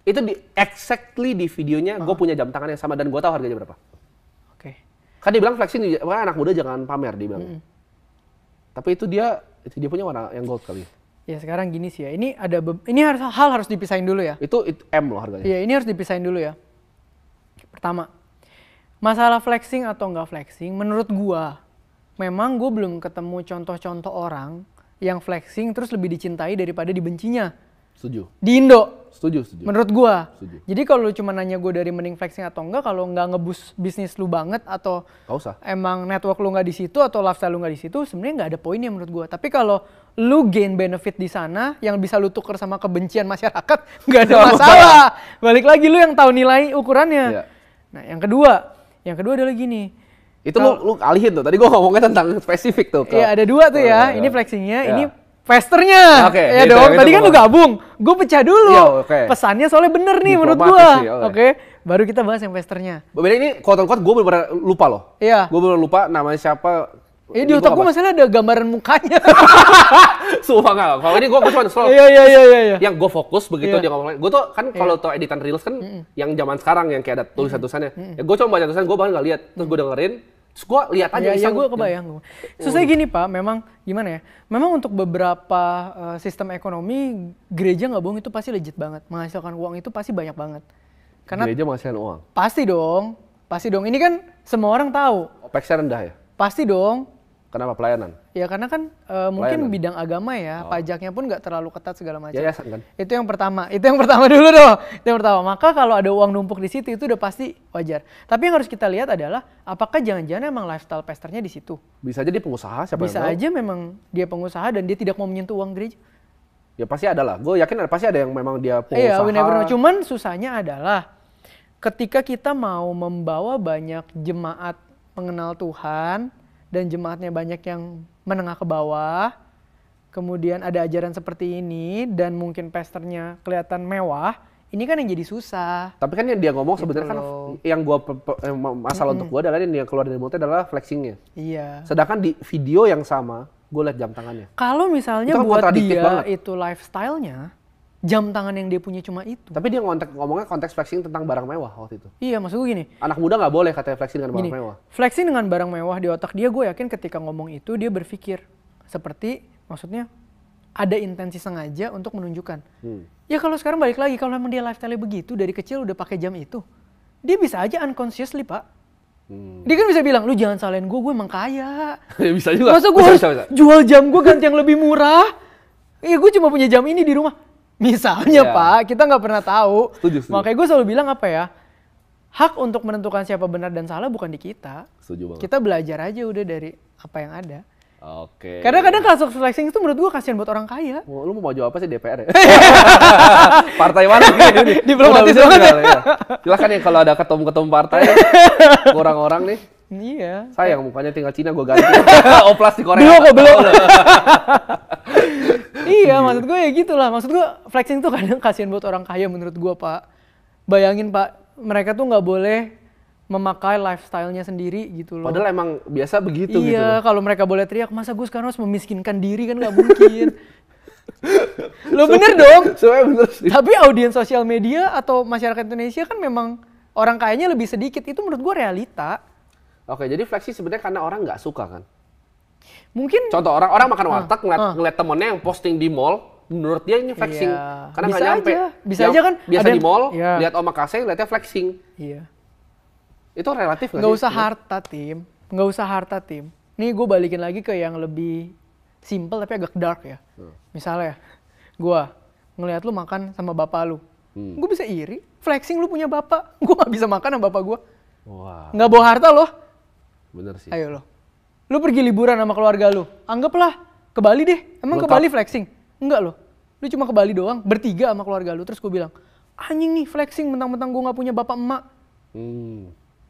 Itu exactly di videonya gue punya jam tangan yang sama dan gue tahu harganya berapa.
Oke.
Kan dia bilang flexing, anak muda jangan pamer, dia bilang. Tapi itu dia punya warna yang gold kali.
Ya sekarang gini sih ya, ini harus dipisahin dulu ya.
Itu M loh harganya.
Iya, ini harus dipisahin dulu ya. Pertama, masalah flexing atau enggak flexing, menurut gua, memang gua belum ketemu contoh-contoh orang yang flexing terus lebih dicintai daripada dibencinya.
Setuju.
Di Indo.
Setuju.
Menurut gua.
Setuju.
Jadi kalau lu cuma nanya gua dari mending flexing atau enggak, kalau enggak ngeboost bisnis lu banget atau
nggak usah.
Emang network lu nggak di situ atau lifestyle lu nggak di situ, sebenarnya nggak ada poinnya menurut gua. Tapi kalau lu gain benefit di sana yang bisa lu tuker sama kebencian masyarakat, nggak ada masalah. Balik lagi lu yang tahu nilai ukurannya. Yeah. Nah, yang kedua adalah gini.
Itu lu alihin tuh. Tadi gua ngomongnya tentang spesifik tuh.
Iya, ada dua tuh ya. Ini flexingnya, ini Festernya, ya
gitu,
dong. Tadi kan lu gabung, gue pecah dulu.
Yo,
pesannya soalnya bener nih menurut gue. Oke, baru kita bahas yang festernya.
Beda ini quote-unquote gue bener-bener lupa loh.
Iya.
Gue bener lupa namanya siapa.
Di otak gue masalah ada gambaran mukanya.
Sumpah nggak. Kalau ini gue cuma scroll.
Iya.
Yang gue fokus begitu dia ngomong. Gue tuh kan kalau tau editan reels kan yang zaman sekarang yang kayak ada tulisan-tulisannya. Ya gue cuma baca tulisan, gue bahkan nggak lihat. Terus gue dengerin. Terus gue lihat aja.
Iya, gue kebayang. Susah gini Pak, memang gimana ya? Memang untuk beberapa sistem ekonomi, gereja nggak bohong itu pasti legit banget. Menghasilkan uang itu pasti banyak banget.
Karena gereja menghasilkan uang?
Pasti dong. Ini kan semua orang tahu.
OPEX-nya rendah ya?
Pasti dong.
Kenapa pelayanan?
Ya karena kan mungkin bidang agama ya, pajaknya pun nggak terlalu ketat segala macam.
Yayasan kan?
Itu yang pertama dulu dong. Itu yang pertama. Maka kalau ada uang numpuk di situ itu udah pasti wajar. Tapi yang harus kita lihat adalah apakah jangan-jangan emang lifestyle pastornya di situ?
Bisa aja dia pengusaha, siapa
bisa
yang tahu?
Aja memang dia pengusaha dan dia tidak mau menyentuh uang gereja.
Ya pasti ada lah. Gue yakin pasti ada yang memang dia pengusaha.
Iya, we never know. Cuman susahnya adalah ketika kita mau membawa banyak jemaat mengenal Tuhan dan jemaatnya banyak yang menengah ke bawah, kemudian ada ajaran seperti ini dan mungkin pastornya kelihatan mewah, ini kan yang jadi susah.
Tapi kan yang dia ngomong sebenarnya kan yang masalah untuk gue adalah yang keluar dari mulutnya adalah flexingnya.
Iya.
Sedangkan di video yang sama, gue lihat jam tangannya.
Kalau misalnya kan buat dia banget. Itu lifestyle-nya, jam tangan yang dia punya cuma itu.
Tapi dia ngomongnya konteks flexing tentang barang mewah waktu itu.
Iya, maksud gue gini.
Anak muda nggak boleh katanya flexing dengan barang mewah.
Flexing dengan barang mewah di otak dia, gue yakin ketika ngomong itu dia berpikir seperti maksudnya ada intensi sengaja untuk menunjukkan. Ya kalau sekarang balik lagi, kalau memang dia lifestyle begitu dari kecil udah pakai jam itu, dia bisa aja unconsciously Pak. Dia kan bisa bilang, lu jangan salahin gue emang kaya.
Bisa juga.
Masa gue harus jual jam gue ganti yang lebih murah? Iya, gue cuma punya jam ini di rumah. Misalnya Pak, kita nggak pernah tahu.
Setuju.
Makanya gue selalu bilang apa ya, hak untuk menentukan siapa benar dan salah bukan di kita.
Setuju banget.
Kita belajar aja udah dari apa yang ada.
Oke.
Kadang-kadang kasus flexing itu menurut gue kasihan buat orang kaya.
Lu mau maju apa sih DPR ya? Partai mana ini?
Diplomatis banget ya.
Silahkan ya kalau ada ketum-ketum partai, orang-orang nih.
Iya.
Sayang mukanya tinggal Cina gue ganti. Oplas di Korea.
Belum. Iya, maksud gue ya gitulah. Maksud gue flexing tuh kadang kasihan buat orang kaya menurut gue Pak. Bayangin Pak, mereka tuh nggak boleh memakai lifestyle-nya sendiri gitu loh.
Padahal emang biasa begitu gitu.
Iya, kalau mereka boleh teriak, masa gue sekarang harus memiskinkan diri kan nggak mungkin. Lo bener dong.
Sebenarnya bener sih.
Tapi audiens sosial media atau masyarakat Indonesia kan memang orang kayanya lebih sedikit. Itu menurut gue realita.
Oke, jadi flexing sebenarnya karena orang nggak suka kan?
Mungkin.
Contoh orang makan warteg ngeliat temennya yang posting di mall, menurut dia ini flexing.
Iya.
Karena nggak nyampe.
Bisa aja kan.
Biasa di mall, lihat omakase, lihatnya flexing.
Iya.
Itu relatif nggak sih?
Nggak usah harta, Tim. Nih gue balikin lagi ke yang lebih simple tapi agak dark ya. Misalnya, gue ngelihat lu makan sama bapak lu. Gue bisa iri. Flexing lu punya bapak. Gue nggak bisa makan sama bapak gue.
Wow.
Nggak bawa harta loh.
Bener sih.
Ayo lo. Lu pergi liburan sama keluarga lu. Anggaplah ke Bali deh. Emang ke Bali flexing? Enggak loh. Lu cuma ke Bali doang. Bertiga sama keluarga lu. Terus gue bilang, anjing nih flexing mentang-mentang gue nggak punya bapak emak.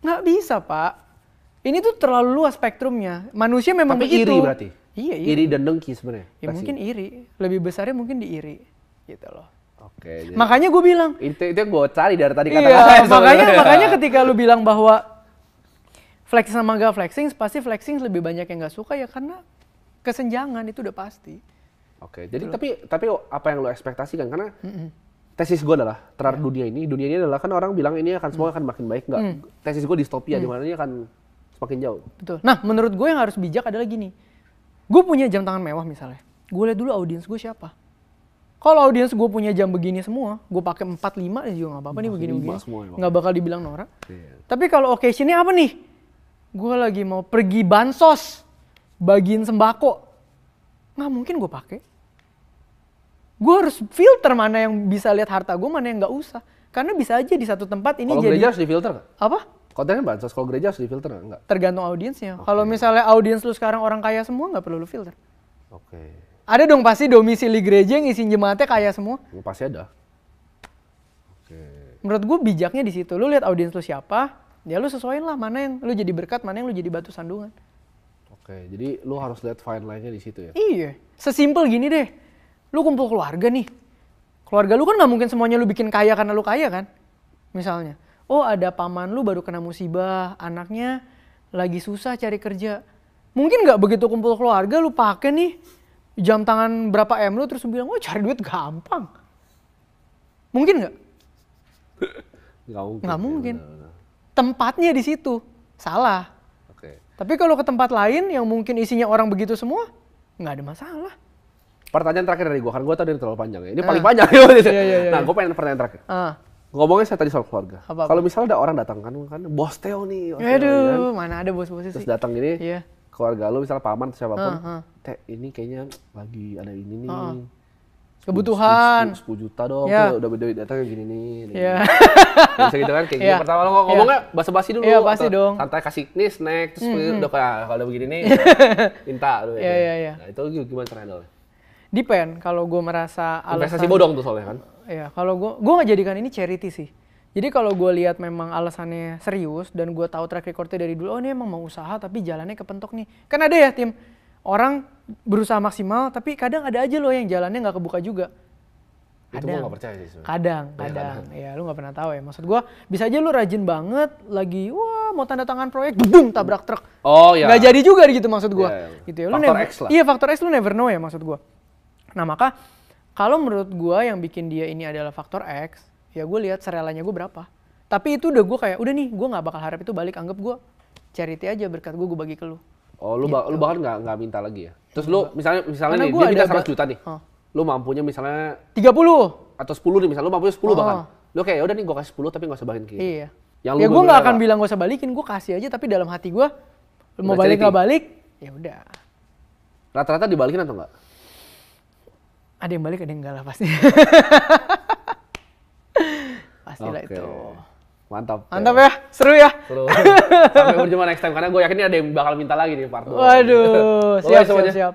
Nggak bisa, Pak. Ini tuh terlalu luas spektrumnya. Manusia memang
tapi
begitu.
Iri berarti?
Iya.
Iri dan dengki sebenarnya?
Ya mungkin iri. Lebih besarnya mungkin diiri. Gitu loh.
Oke. Jadi
makanya gue bilang.
Itu yang gue cari dari tadi
kata-kata. Iya, makanya ketika lu bilang bahwa flexing sama gak flexing, pasti flexing lebih banyak yang gak suka ya karena kesenjangan itu udah pasti.
Oke, jadi tapi apa yang lo ekspektasikan? Karena tesis gue adalah terhadap dunia ini adalah kan orang bilang ini akan semua akan makin baik, enggak? Tesis gue distopia, di mana ini akan semakin jauh.
Betul. Nah, menurut gue yang harus bijak adalah gini. Gue punya jam tangan mewah misalnya. Gue lihat dulu audiens gue siapa. Kalau audiens gue punya jam begini semua, gue pakai 4-5 ya juga nggak apa-apa nih begini-begini. Nggak bakal dibilang norak. Tapi kalau occasionnya apa nih? Gue lagi mau pergi bansos, bagiin sembako. Nggak mungkin gue pakai. Gue harus filter mana yang bisa lihat harta gue, mana yang nggak usah. Karena bisa aja di satu tempat ini
jadi... Kalau gereja harus difilter nggak?
Apa?
Kontennya bansos, kalau gereja harus difilter nggak?
Tergantung audiensnya. Okay. Kalau misalnya audiens lu sekarang orang kaya semua, nggak perlu lu filter.
Oke.
Ada dong pasti domisili gereja yang isi jemaatnya kaya semua.
Pasti ada. Oke.
Menurut gue bijaknya di situ. Lu lihat audiens lu siapa, ya lu sesuaiin lah mana yang lu jadi berkat, mana yang lu jadi batu sandungan.
Oke, jadi lu harus lihat fine line-nya di situ ya?
Iya, sesimpel gini deh. Lu kumpul keluarga nih. Keluarga lu kan gak mungkin semuanya lu bikin kaya karena lu kaya kan? Misalnya, oh ada paman lu baru kena musibah, anaknya lagi susah cari kerja. Mungkin gak begitu kumpul keluarga lu pakai nih jam tangan berapa M lu terus lu bilang, oh cari duit gampang. Mungkin gak? Gak mungkin. Ya, tempatnya di situ salah.
Oke.
Tapi kalau ke tempat lain yang mungkin isinya orang begitu semua, nggak ada masalah.
Pertanyaan terakhir dari gue, kan gue tadi terlalu panjang ya. Ini paling panjang ya. Nah, gue pengen pertanyaan terakhir. Ngomongnya saya tadi soal keluarga. Kalau misalnya ada orang datang kan bos Theo nih.
Aduh, mana ada bos-bos sih.
Terus datang gini, keluarga lu misalnya paman atau siapapun, Teh ini kayaknya lagi ada ini nih.
Kebutuhan
10 juta dong, udah duit datang gini nih.
Iya.
Bisa gitu kan, kayak gini. Pertama lo ngomongnya basa-basi dulu.
Iya, pasti dong.
Santai kasih nih snack, terus udah kalau udah begini nih, minta.
Iya.
Nah, itu gimana caranya?
Depend, kalau gue merasa alasan...
Investasi bodong tuh soalnya kan?
Iya, kalau gue nggak jadikan ini charity sih. Jadi kalau gue lihat memang alasannya serius, dan gue tahu track recordnya dari dulu, oh ini emang mau usaha tapi jalannya kepentok nih. Kan ada ya tim, orang berusaha maksimal tapi kadang ada aja loh yang jalannya nggak kebuka juga.
Itu gue gak percaya sih sebenernya.
Kadang. Ya lu gak pernah tahu ya. Maksud gue bisa aja lu rajin banget lagi mau tanda tangan proyek, budung tabrak truk.
Oh iya.
Gak jadi juga gitu maksud gue. Gitu ya.
Faktor X lah.
Iya faktor X lu never know ya maksud gue. Nah maka kalau menurut gue yang bikin dia ini adalah faktor X, ya gue lihat serelanya gue berapa. Tapi itu udah gue kayak udah nih gue gak bakal harap itu balik, anggap gue charity aja berkat gue bagi ke lu.
Oh lu gitu. Lu bahkan gak minta lagi ya? Terus lu misalnya nih dia minta 100 juta nih. Lu mampunya misalnya
30
atau 10 nih, misalnya lu mampunya 10 bahkan. Lu kayak udah nih gue kasih 10 tapi gak usah balikin.
Iya. Ya gue gak akan bilang gak usah balikin, gue kasih aja tapi dalam hati gue mau balik gak balik, ya udah.
Rata-rata dibalikin atau enggak?
Ada yang balik, ada yang enggak lah pasti. Pastilah itu.
Mantap
ya, seru ya.
Seru. Sampai berjumpa next time, karena gue yakin ada yang bakal minta lagi nih part 2.
Waduh, siap.